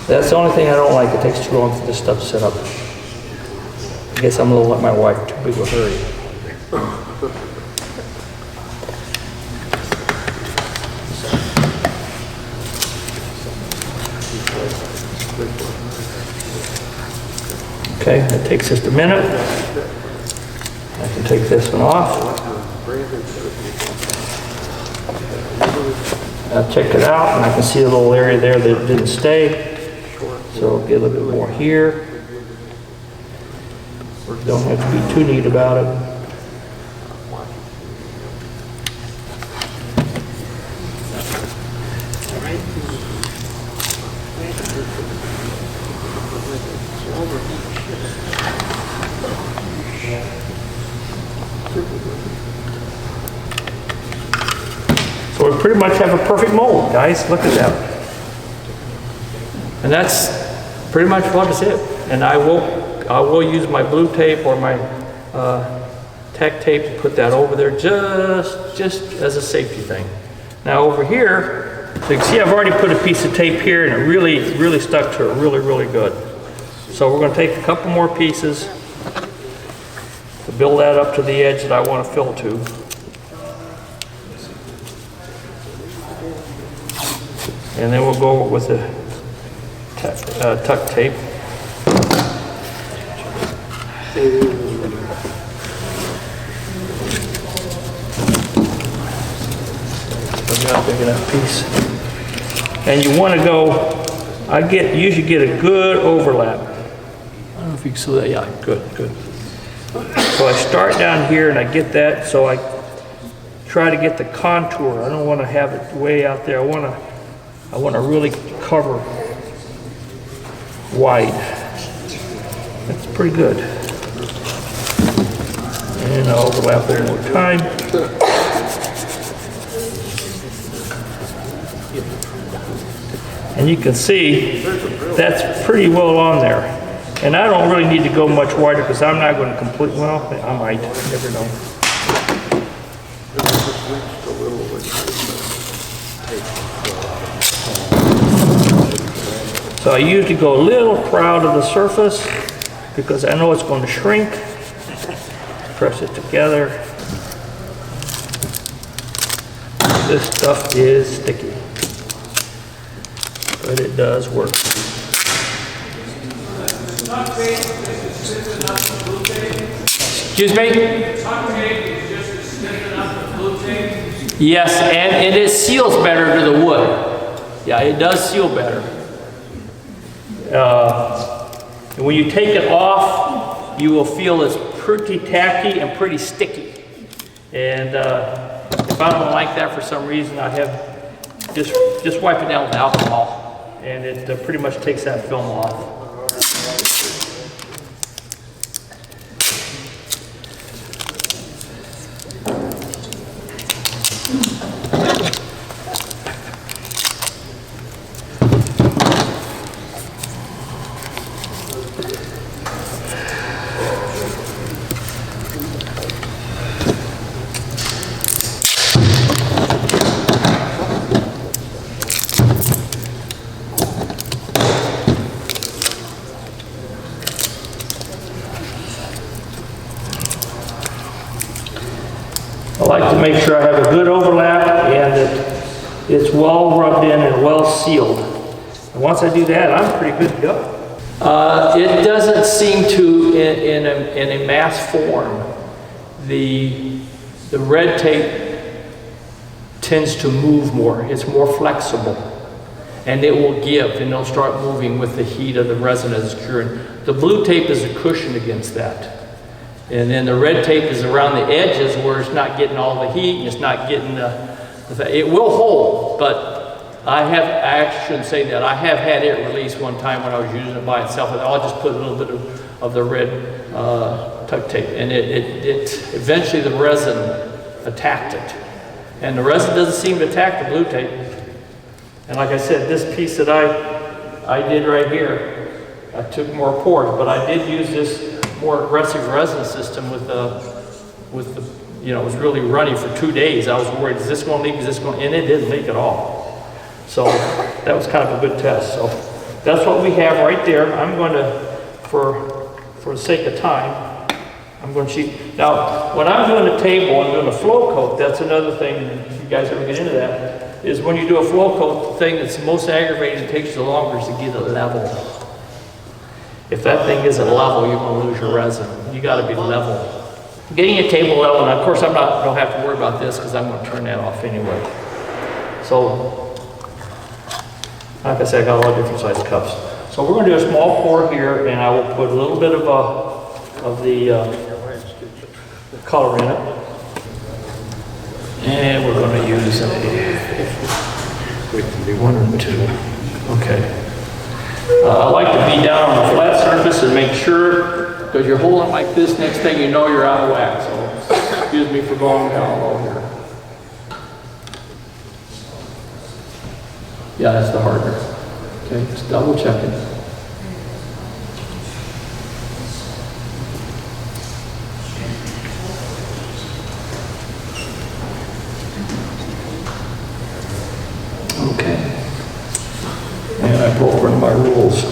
That's the only thing I don't like. It takes too long for this stuff to set up. I guess I'm a little like my wife, too big of a hurry. Okay, it takes just a minute. I can take this one off. I'll check it out, and I can see a little area there that didn't stay. So I'll get a little bit more here. Don't have to be too neat about it. So we pretty much have a perfect mold, guys. Look at that. And that's pretty much what is it. And I will use my blue tape or my tech tape to put that over there just as a safety thing. Now over here, so you can see I've already put a piece of tape here and it really stuck to it really good. So we're going to take a couple more pieces to build that up to the edge that I want to fill to. And then we'll go with the tuck tape. Got a big enough piece. And you want to go, usually get a good overlap. I don't know if you can see that. Yeah, good. So I start down here and I get that, so I try to get the contour. I don't want to have it way out there. I want to really cover wide. That's pretty good. And I'll overlap there in no time. And you can see that's pretty well on there. And I don't really need to go much wider because I'm not going to complete, well, I might, never know. So I usually go a little proud of the surface because I know it's going to shrink. Press it together. This stuff is sticky, but it does work. Excuse me? Yes, and it seals better to the wood. Yeah, it does seal better. And when you take it off, you will feel it's pretty tacky and pretty sticky. And if I don't like that for some reason, I have just wipe it down with alcohol, and it pretty much takes that film off. I like to make sure I have a good overlap and that it's well rubbed in and well sealed. And once I do that, I'm pretty good to go. It doesn't seem to, in a mass form, the red tape tends to move more. It's more flexible. And it will give, and it'll start moving with the heat of the resin as it's curing. The blue tape is a cushion against that. And then the red tape is around the edges where it's not getting all the heat and it's not getting it will hold, but I shouldn't say that. I have had it released one time when I was using it by itself, and I'll just put a little bit of the red tuck tape, and it eventually the resin attacked it. And the resin doesn't seem to attack the blue tape. And like I said, this piece that I did right here, I took more pores, but I did use this more aggressive resin system with the, you know, it was really runny for 2 days. I was worried, is this going to leak? Is this going? And it didn't leak at all. So that was kind of a good test. So that's what we have right there. I'm going to, for the sake of time, I'm going to cheat. Now, when I'm doing a table and doing a flow coat, that's another thing, if you guys ever get into that, is when you do a flow coat, the thing that's most aggravating and takes you the longest is to get it level. If that thing isn't level, you're going to lose your resin. You got to be level. Getting a table level, and of course don't have to worry about this because I'm going to turn that off anyway. So, like I said, I got a lot of different size cups. So we're going to do a small pour here, and I will put a little bit of the color in it. And we're going to use a 1 or 2. Okay. I like to be down on a flat surface and make sure, because you're holding like this, next thing you know you're out of whack. So excuse me for going down low here. Yeah, that's the hardener. Okay, just double check it. Okay. And I broke one of my rules.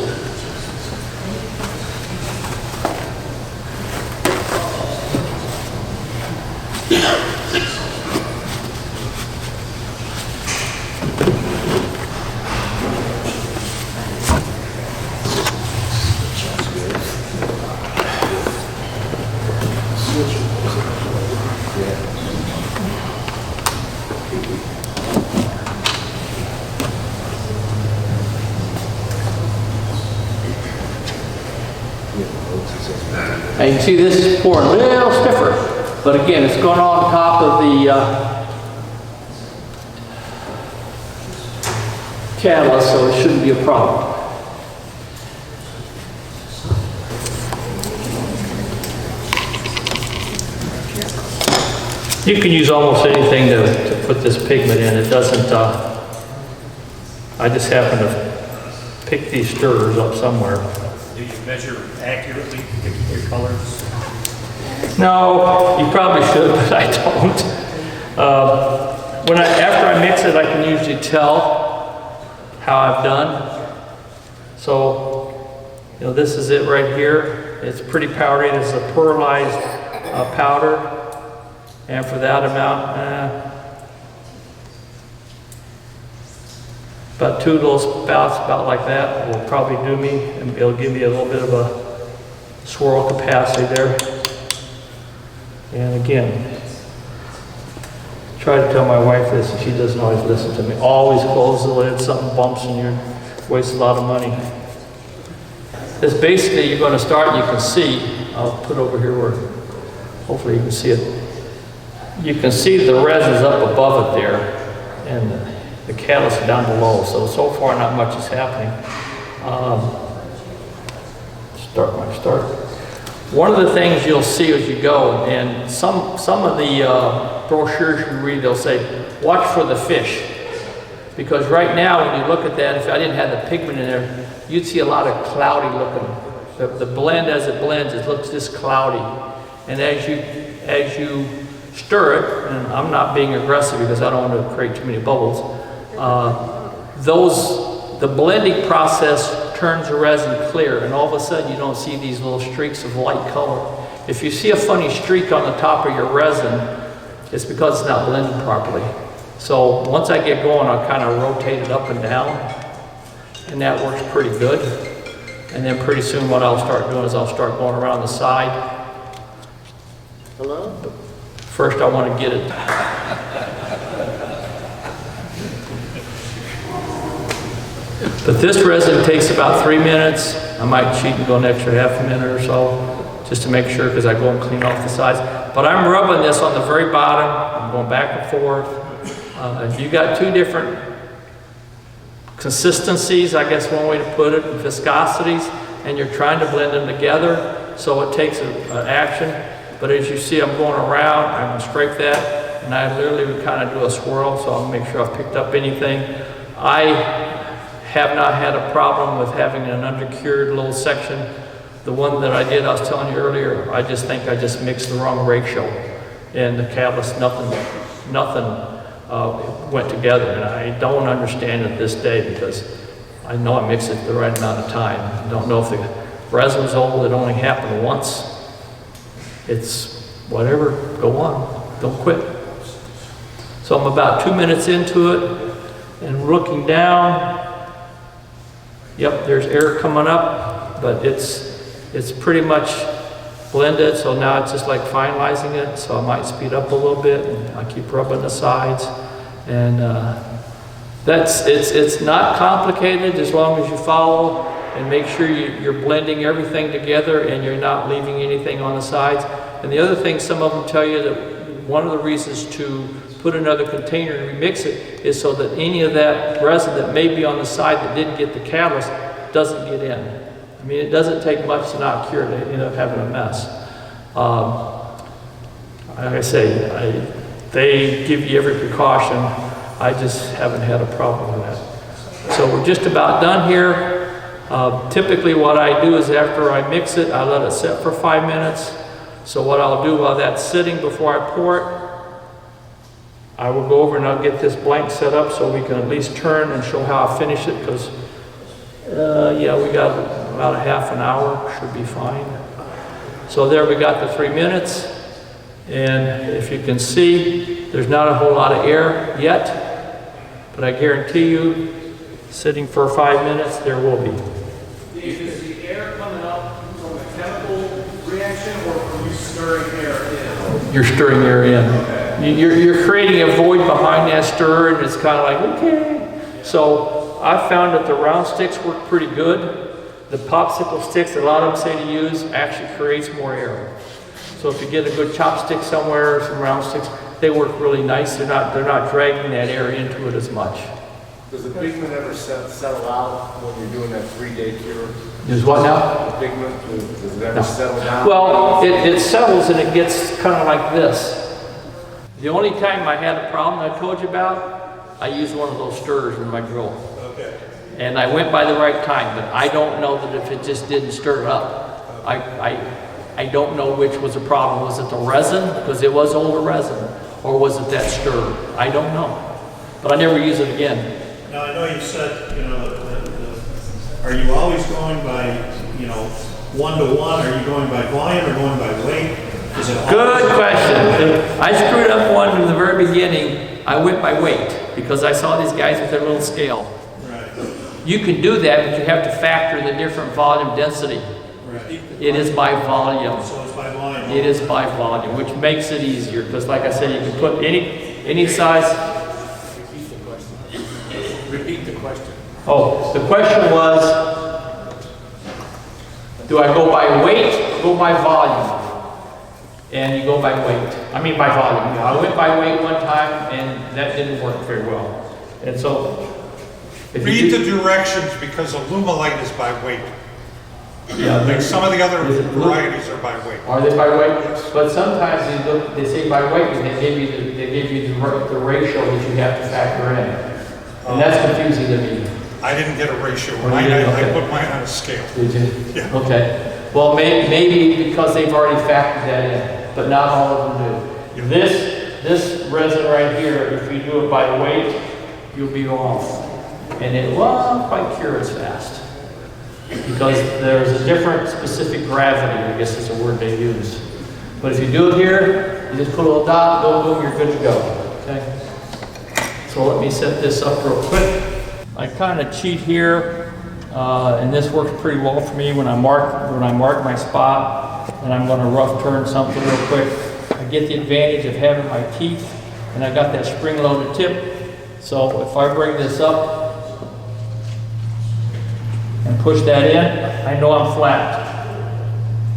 Now you can see this is pouring a little stiffer, but again, it's going on top of the catalyst, so it shouldn't be a problem. You can use almost anything to put this pigment in. It doesn't, I just happen to pick these stirrers up somewhere. Do you measure accurately to pick your colors? No, you probably should, but I don't. After I mix it, I can usually tell how I've done. So, you know, this is it right here. It's pretty powdery. This is a pearlized powder, and for that amount, about 2 little spouts, about like that, will probably do me, and it'll give me a little bit of a swirl capacity there. And again, try to tell my wife this, and she doesn't always listen to me. Always close the lid, something bumps and you waste a lot of money. This basically, you're going to start, you can see, I'll put over here where, hopefully you can see it. You can see the resin's up above it there, and the catalyst is down below, so far not much is happening. Start. One of the things you'll see as you go, and some of the brochures you read, they'll say, watch for the fish. Because right now, when you look at that, if I didn't have the pigment in there, you'd see a lot of cloudy looking. The blend, as it blends, it looks just cloudy. And as you stir it, and I'm not being aggressive because I don't want to create too many bubbles, the blending process turns the resin clear, and all of a sudden you don't see these little streaks of light color. If you see a funny streak on the top of your resin, it's because it's not blended properly. So once I get going, I'll kind of rotate it up and down, and that works pretty good. And then pretty soon what I'll start doing is I'll start going around the side. Hello? First I want to get it. But this resin takes about 3 minutes. I might cheat and go an extra half a minute or so, just to make sure, because I go and clean off the sides. But I'm rubbing this on the very bottom. I'm going back and forth. You got 2 different consistencies, I guess one way to put it, and viscosities, and you're trying to blend them together, so it takes an action. But as you see, I'm going around, I'm gonna scrape that, and I literally would kind of do a swirl, so I'll make sure I've picked up anything. I have not had a problem with having an undercured little section. The one that I did, I was telling you earlier, I just think I just mixed the wrong ratio. And the catalyst, nothing went together. And I don't understand it this day because I know I mixed it the right amount of time. I don't know if the resin's old, it only happened once. It's whatever, go on, don't quit. So I'm about 2 minutes into it and looking down. Yep, there's air coming up, but it's pretty much blended, so now it's just like finalizing it, so I might speed up a little bit, and I keep rubbing the sides, and it's not complicated as long as you follow and make sure you're blending everything together and you're not leaving anything on the sides. And the other thing, some of them tell you that one of the reasons to put another container and remix it is so that any of that resin that may be on the side that didn't get the catalyst doesn't get in. I mean, it doesn't take much to not cure it. They end up having a mess. Like I say, they give you every precaution. I just haven't had a problem with that. So we're just about done here. Typically what I do is after I mix it, I let it sit for 5 minutes. So what I'll do while that's sitting before I pour it, I will go over and I'll get this blank set up so we can at least turn and show how I finish it, because yeah, we got about a half an hour, should be fine. So there we got the 3 minutes, and if you can see, there's not a whole lot of air yet, but I guarantee you, sitting for 5 minutes, there will be. Dave, is the air coming up from a chemical reaction or from you stirring air in? You're stirring air in. You're creating a void behind that stir, and it's kind of like, okay. So I found that the round sticks work pretty good. The popsicle sticks, a lot of them say to use, actually creates more air. So if you get a good chopstick somewhere, some round sticks, they work really nice. They're not dragging that air into it as much. Does the pigment ever settle out when you're doing that 3-day cure? Is what now? The pigment, does it ever settle down? Well, it settles and it gets kind of like this. The only time I had a problem I told you about, I used one of those stirrers in my grill. Okay. And I went by the right time, but I don't know that if it just didn't stir it up. I don't know which was the problem. Was it the resin? Because it was older resin. Or was it that stir? I don't know. But I never use it again. Now, I know you said, you know, are you always going by, you know, 1-to-1? Are you going by volume or going by weight? Is it Good question. I screwed up one in the very beginning. I went by weight because I saw these guys with their little scale. Right. You can do that, but you have to factor the different volume density. Right. It is by volume. So it's by volume. It is by volume, which makes it easier because, like I said, you can put any size. Repeat the question. Oh, the question was, do I go by weight or go by volume? And you go by weight. I mean by volume. I went by weight one time and that didn't work very well. And so, if Read you the directions because Alumilite is by weight. yeah, Like some of the other Is it blue? varieties are by weight. Are they by weight? But sometimes they say by weight, and they give you the ratio that you have to factor in. And that's confusing to me. I didn't get a ratio. Oh, you I didn't? Okay. put mine on a scale. Did you? Yeah. Okay. Well, maybe because they've already factored that in, but not all of them do. Yeah. This resin right here, if you do it by weight, you'll be off. And it won't quite cure as fast. Because there's a different specific gravity, I guess is a word they use. But if you do it here, you just put a little dot, boom, boom, you're good to go. Okay? So let me set this up real quick. I kind of cheat here, and this works pretty well for me when I mark my spot, and I'm going to rough turn something real quick. I get the advantage of having my teeth, and I got that spring-loaded tip. So if I bring this up and push that in, I know I'm flat.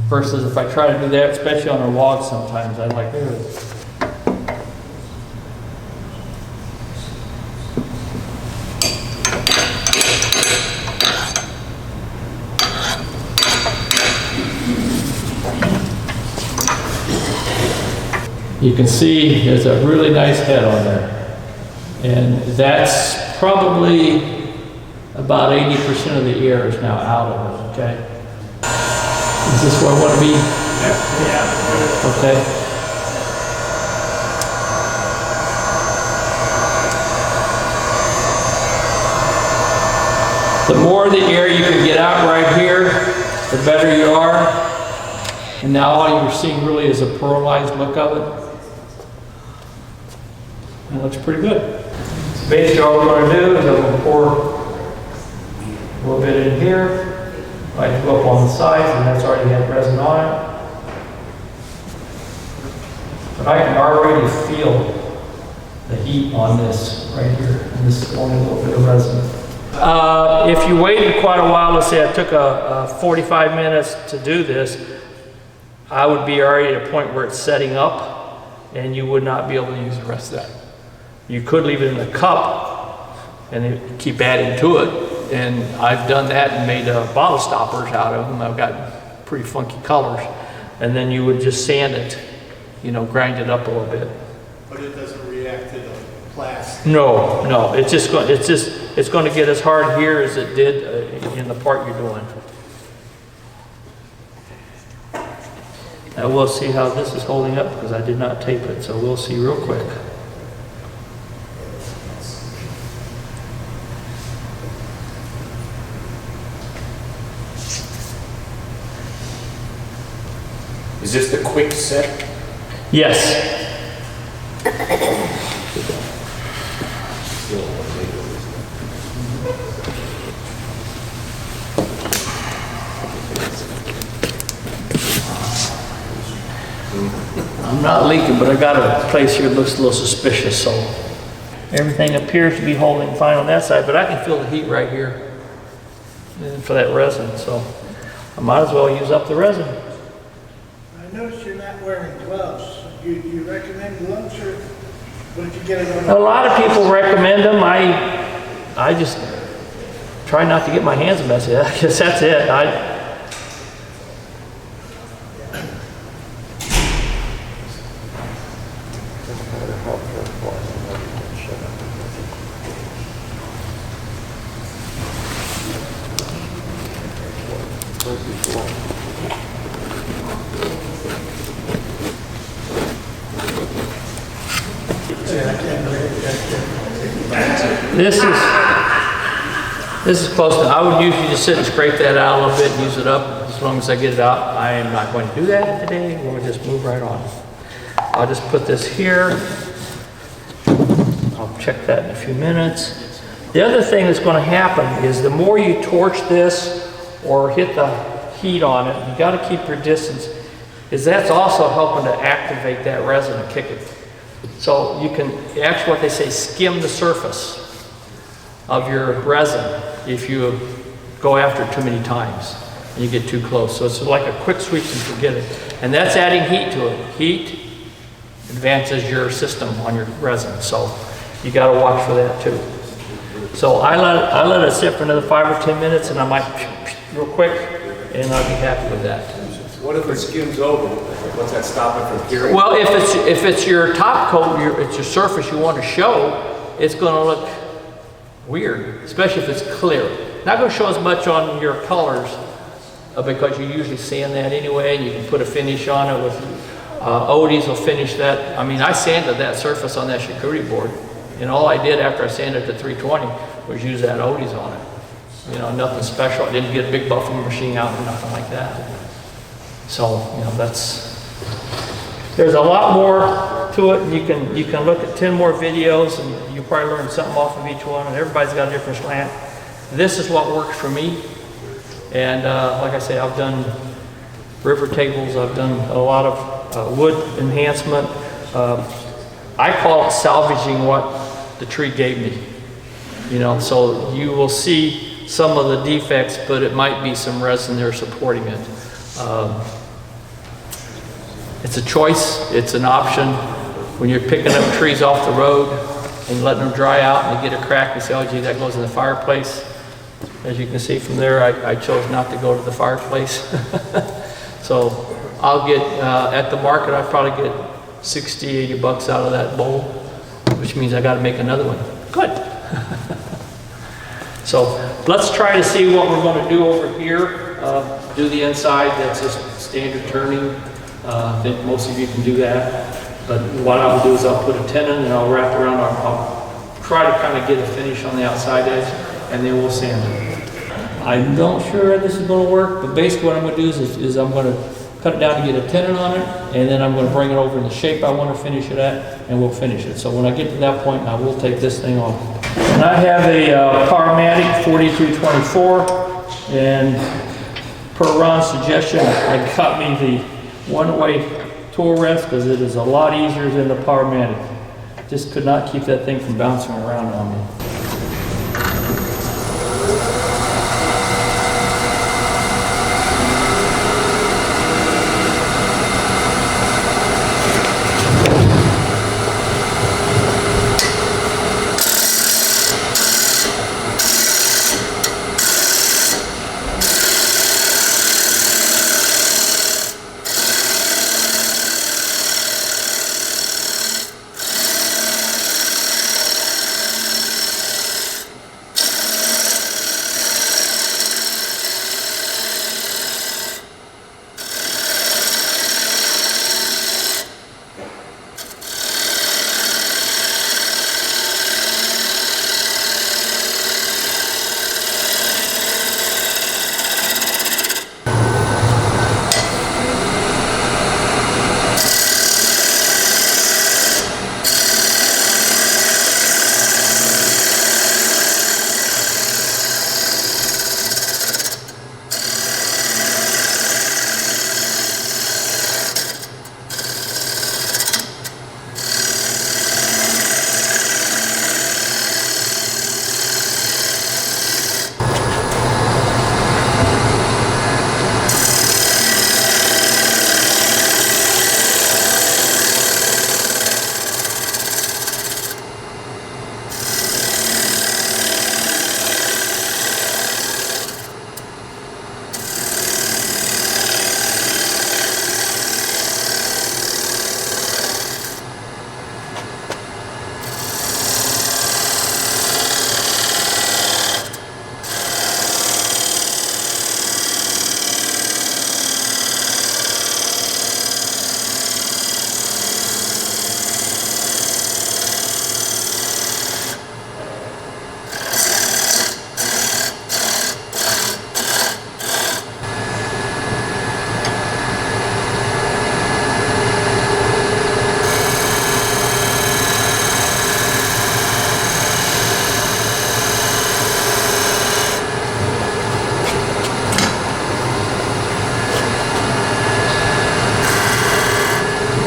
Versus if I try to do that, especially on a log sometimes, I'm like, ugh. You can see there's a really nice head on there. And that's probably about 80% of the air is now out of it, okay? Is this where I want to be? Yeah. Okay. The more of the air you can get out right here, the better you are. And now all you're seeing really is a pearlized look of it. It looks pretty good. Basically all we're going to do is I'm going to pour a little bit in here. I go up on the sides, and that's already had resin on it. But I can already feel the heat on this right here. And this is only a little bit of resin. If you waited quite a while, let's say I took a 45 minutes to do this, I would be already at a point where it's setting up and you would not be able to use the rest of that. You could leave it in a cup and keep adding to it, and I've done that and made bottle stoppers out of them. I've got pretty funky colors, and then you would just sand it, you know, grind it up a little bit. But it doesn't react to the plastic. No, it's going to get as hard here as it did in the part you're doing. Now we'll see how this is holding up because I did not tape it, so we'll see real quick. Is this the quick set? Yes. I'm not leaking, but I got a place here that looks a little suspicious, so everything appears to be holding fine on that side, but I can feel the heat right here for that resin, so I might as well use up the resin. I noticed you're not wearing gloves. You recommend gloves, or what did you get it on? A lot of people recommend them. I just try not to get my hands messy. I guess that's it. This is close to, I would usually just sit and scrape that out a little bit and use it up as long as I get it out. I am not going to do that today. We're going to just move right on. I'll just put this here. I'll check that in a few minutes. The other thing that's going to happen is the more you torch this or hit the heat on it, you got to keep your distance, is that's also helping to activate that resin and kick it. So you can, actually what they say, skim the surface of your resin if you go after it too many times and you get too close. So it's like a quick sweep and forget it. And that's adding heat to it. Heat advances your system on your resin, so you got to watch for that too. So I let it sit for another 5 or 10 minutes, and I might real quick, and I'll be happy with that. What if it skims over? What's that stop it from curing? Well, if it's your top coat, it's your surface you want to show, it's going to look weird, especially if it's clear. Not going to show as much on your colors because you usually sand that anyway, and you can put a finish on it with Odie's will finish that. I mean, I sanded that surface on that charcuterie board, and all I did after I sanded it to 320 was use that Odie's on it. You know, nothing special. I didn't get a big buffing machine out or nothing like that. So, you know, there's a lot more to it. You can look at 10 more videos and you probably learn something off of each one, and everybody's got a different slant. This is what works for me. And like I say, I've done river tables, I've done a lot of wood enhancement. I call it salvaging what the tree gave me. You know, so you will see some of the defects, but it might be some resin there supporting it. It's a choice, it's an option. When you're picking up trees off the road and letting them dry out and they get a crack, you say, oh gee, that goes in the fireplace. As you can see from there, I chose not to go to the fireplace. So I'll get, at the market, I probably get 60, 80 bucks out of that bowl, which means I gotta make another one. Good. So let's try to see what we're gonna do over here. Do the inside, that's just standard turning. I think most of you can do that. But what I'll do is I'll put a tenon and I'll wrap around, I'll try to kind of get a finish on the outside edge, and then we'll sand it. I'm not sure this is gonna work, but basically what I'm gonna do is I'm gonna cut it down to get a tenon on it, and then I'm gonna bring it over in the shape I wanna finish it at, and we'll finish it. So when I get to that point, I will take this thing off. And I have a Powermatic 4224, and per Ron's suggestion, I cut me the one-way tool rest because it is a lot easier than the Powermatic. Just could not keep that thing from bouncing around on me.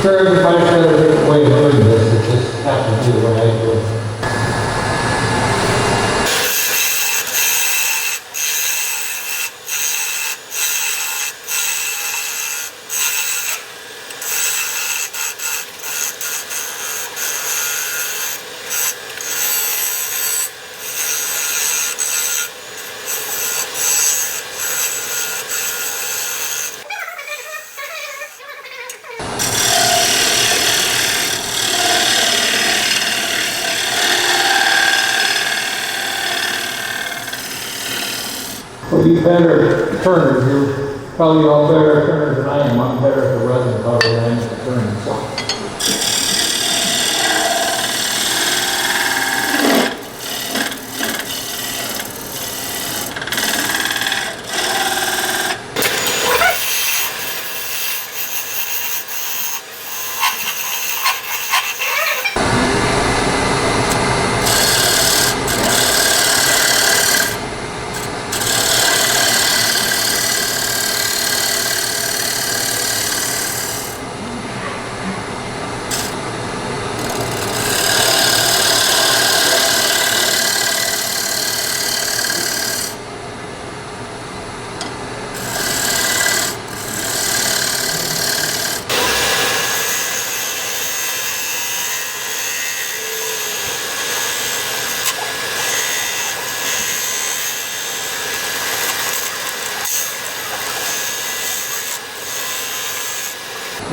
Sure, everybody's got a different way of doing this, it just happens to be the way I do it. Well, you better turners, you're probably all better turners than I am. I'm better at the resin color than I am at the turning. So.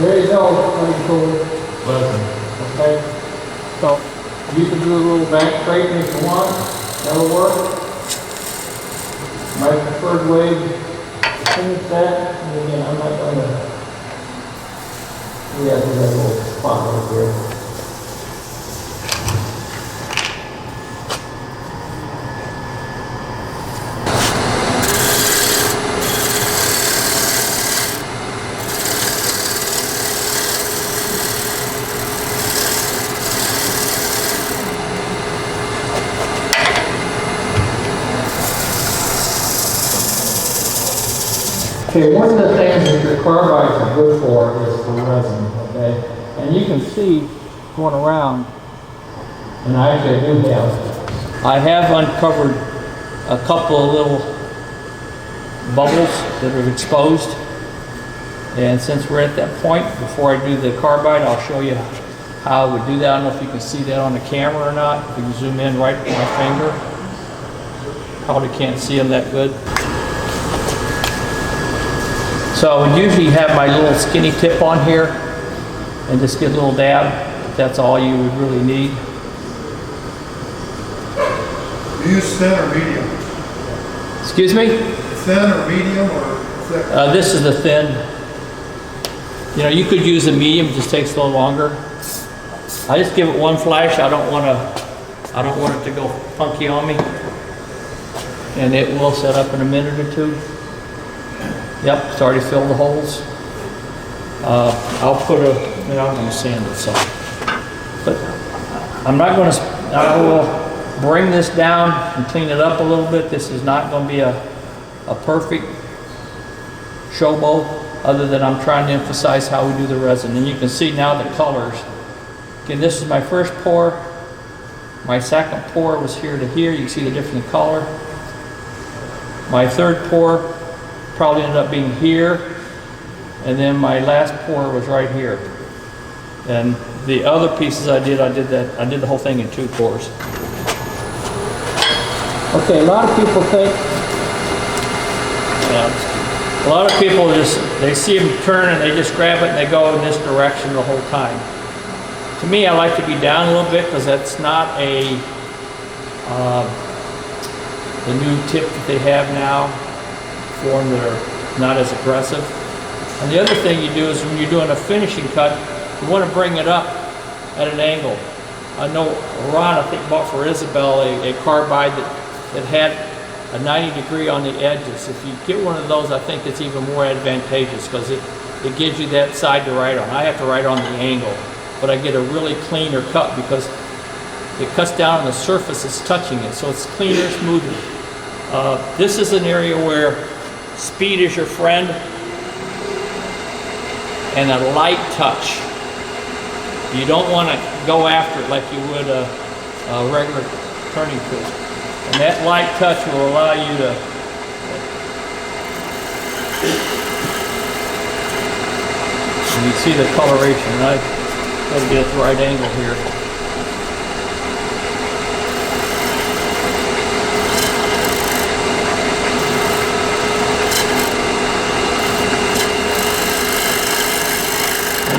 There you go, pretty cool. resin, okay? So you can do a little back scraping if you want, that'll work. My preferred way to finish that, and again, I'm not going to, we have that little spot right here. Okay, one of the things that your carbides are good for is for resin, okay? And you can see going around, and actually I have uncovered a couple of little bubbles that are exposed. And since we're at that point, before I do the carbide, I'll show you how I would do that. I don't know if you can see that on the camera or not. If you can zoom in right with my finger. Probably can't see them that good. So I would usually have my little skinny tip on here and just get a little dab. That's all you would really need. You use thin or medium? Excuse me? Thin or medium or thick? This is the thin. You know, you could use a medium, it just takes a little longer. I just give it one flash. I don't want it to go funky on me. And it will set up in a minute or two. Yep, it's already filled the holes. I'll put I'm going to sand it some. But I'm not going to, I will bring this down and clean it up a little bit. This is not going to be a perfect showboat, other than I'm trying to emphasize how we do the resin. And you can see now the colors. Again, this is my first pour. My second pour was here to here. You can see the different color. My third pour probably ended up being here, and then my last pour was right here. And the other pieces I did the whole thing in 2 pours. Okay, a lot of people think, a lot of people they see them turn and they just grab it and they go in this direction the whole time. To me, I like to be down a little bit because that's not the new tip that they have now. Form that are not as aggressive. And the other thing you do is when you're doing a finishing cut, you want to bring it up at an angle. I know Ron, I think, bought for Isabel a carbide that had a 90 degree on the edges. If you get one of those, I think it's even more advantageous because it gives you that side to write on. I have to write on the angle, but I get a really cleaner cut because it cuts down on the surface it's touching it, so it's cleaner, smoother. This is an area where speed is your friend, and a light touch. You don't want to go after it like you would a regular turning tool. And that light touch will allow you to and you see the coloration, right? Got to get at the right angle here.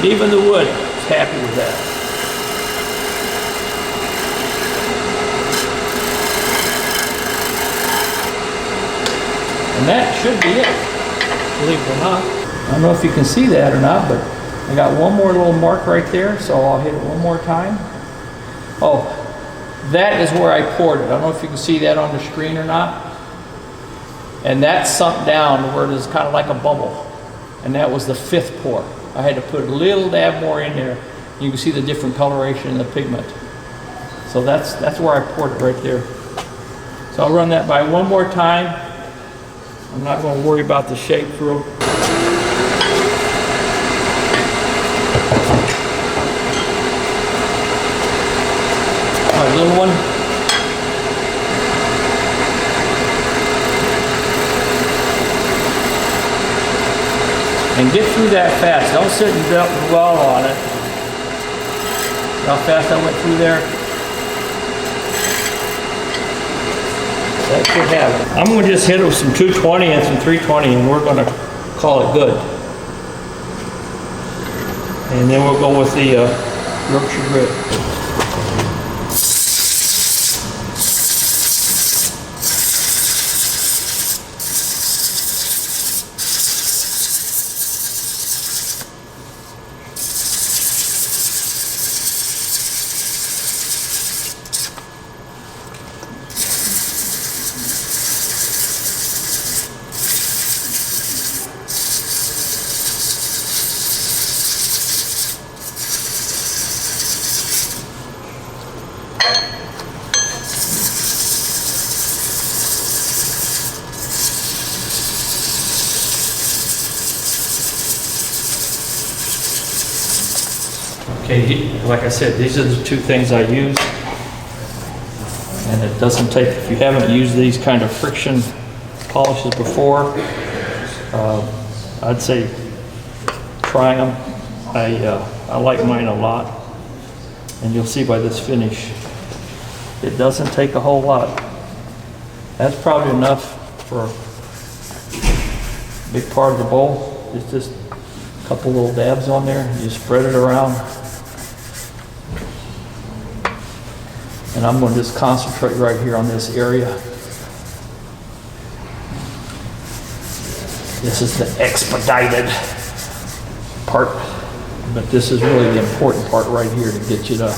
Even the wood is happy with that. And that should be it, believe it or not. I don't know if you can see that or not, but I got one more little mark right there, so I'll hit it one more time. Oh, that is where I poured it. I don't know if you can see that on the screen or not. And that sunk down where it is kind of like a bubble. And that was the 5th pour. I had to put a little dab more in there. You can see the different coloration in the pigment. So that's where I poured it right there. So I'll run that by one more time. I'm not going to worry about the shape through. All right, little one. And get through that fast. Don't sit and dwell on it. How fast I went through there. That should have it. I'm going to just hit it with some 220 and some 320, and we're going to call it good. And then we'll go with the Yorkshire grit. Okay, like I said, these are the two things I use. And it doesn't take, if you haven't used these kind of friction polishes before, I'd say try them. I like mine a lot. And you'll see by this finish, it doesn't take a whole lot. That's probably enough for a big part of the bowl. It's just a couple little dabs on there. You spread it around. And I'm going to just concentrate right here on this area. This is the expedited part, but this is really the important part right here to get you to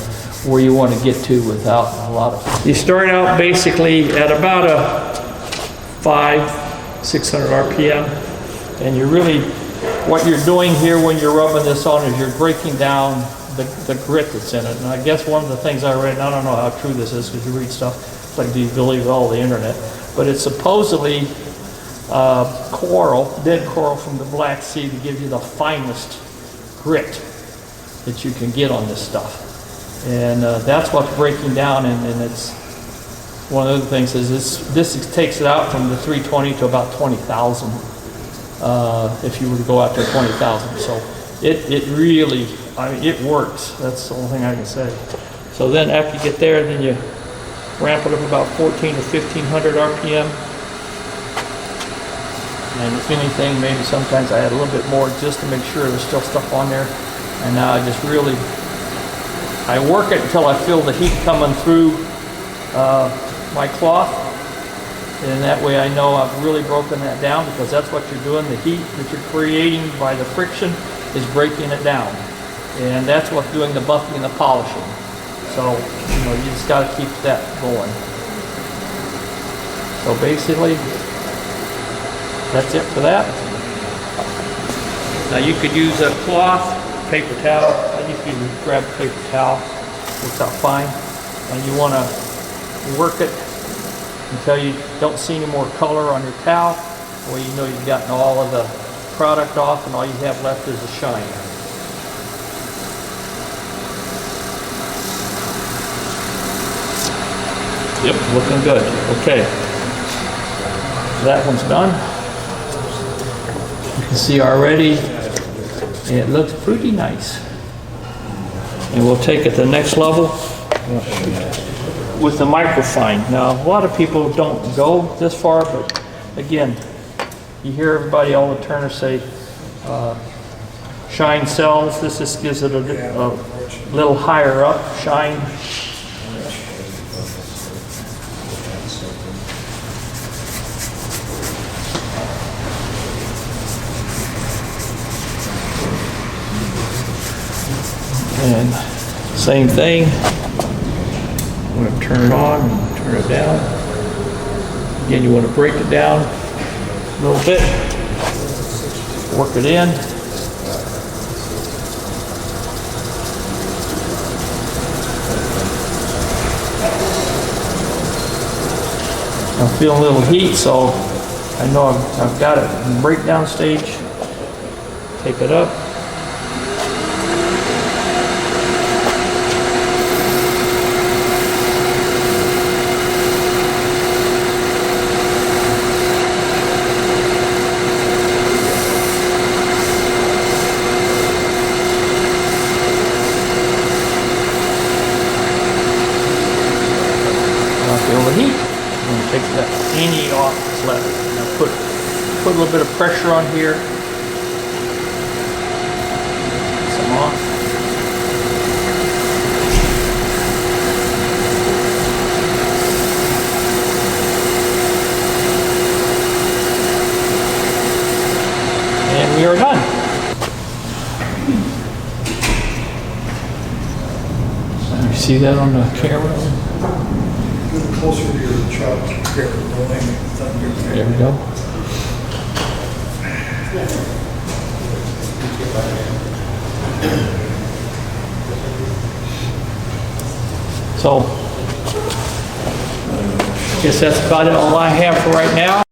where you want to get to without a lot of... You start out basically at about a 600 RPM, and you really, what you're doing here when you're rubbing this on is you're breaking down the grit that's in it. And I guess one of the things I read, and I don't know how true this is because you read stuff like, do you believe all the internet? But it's supposedly coral, dead coral from the Black Sea to give you the finest grit that you can get on this stuff. And that's what's breaking down, and it's one of the things is this takes it out from the 320 to about 20,000 if you were to go out to 20,000. So it really, I mean, it works. That's the only thing I can say. So then after you get there, then you ramp it up about 14 or 1500 RPM. And if anything, maybe sometimes I add a little bit more just to make sure there's still stuff on there. And now I just really, I work it until I feel the heat coming through my cloth. And that way I know I've really broken that down, because that's what you're doing. The heat that you're creating by the friction is breaking it down. And that's what's doing the buffing and the polishing. So, you know, you just got to keep that going. So basically, that's it for that. Now you could use a cloth, paper towel. I usually grab a paper towel, works out fine. And you want to work it until you don't see any more color on your towel, where you know you've gotten all of the product off and all you have left is the shine. Yep, looking good. Okay. That one's done. You can see already it looks pretty nice. And we'll take it to the next level with the microfine. Now, a lot of people don't go this far, but again, you hear everybody, all the turners say shine cells. This just gives it a little higher up shine. And same thing, I'm going to turn it on and turn it down. Again, you want to break it down a little bit, work it in. I'm feeling a little heat, so I know I've got it in breakdown stage. Take it up. Feel the heat. I'm going to take that any off that's left. Now put a little bit of pressure on here. Some off. You see that on the camera? A little closer to your truck. Here, don't make me thunder. There we go. So, I guess that's about it, all I have for right now.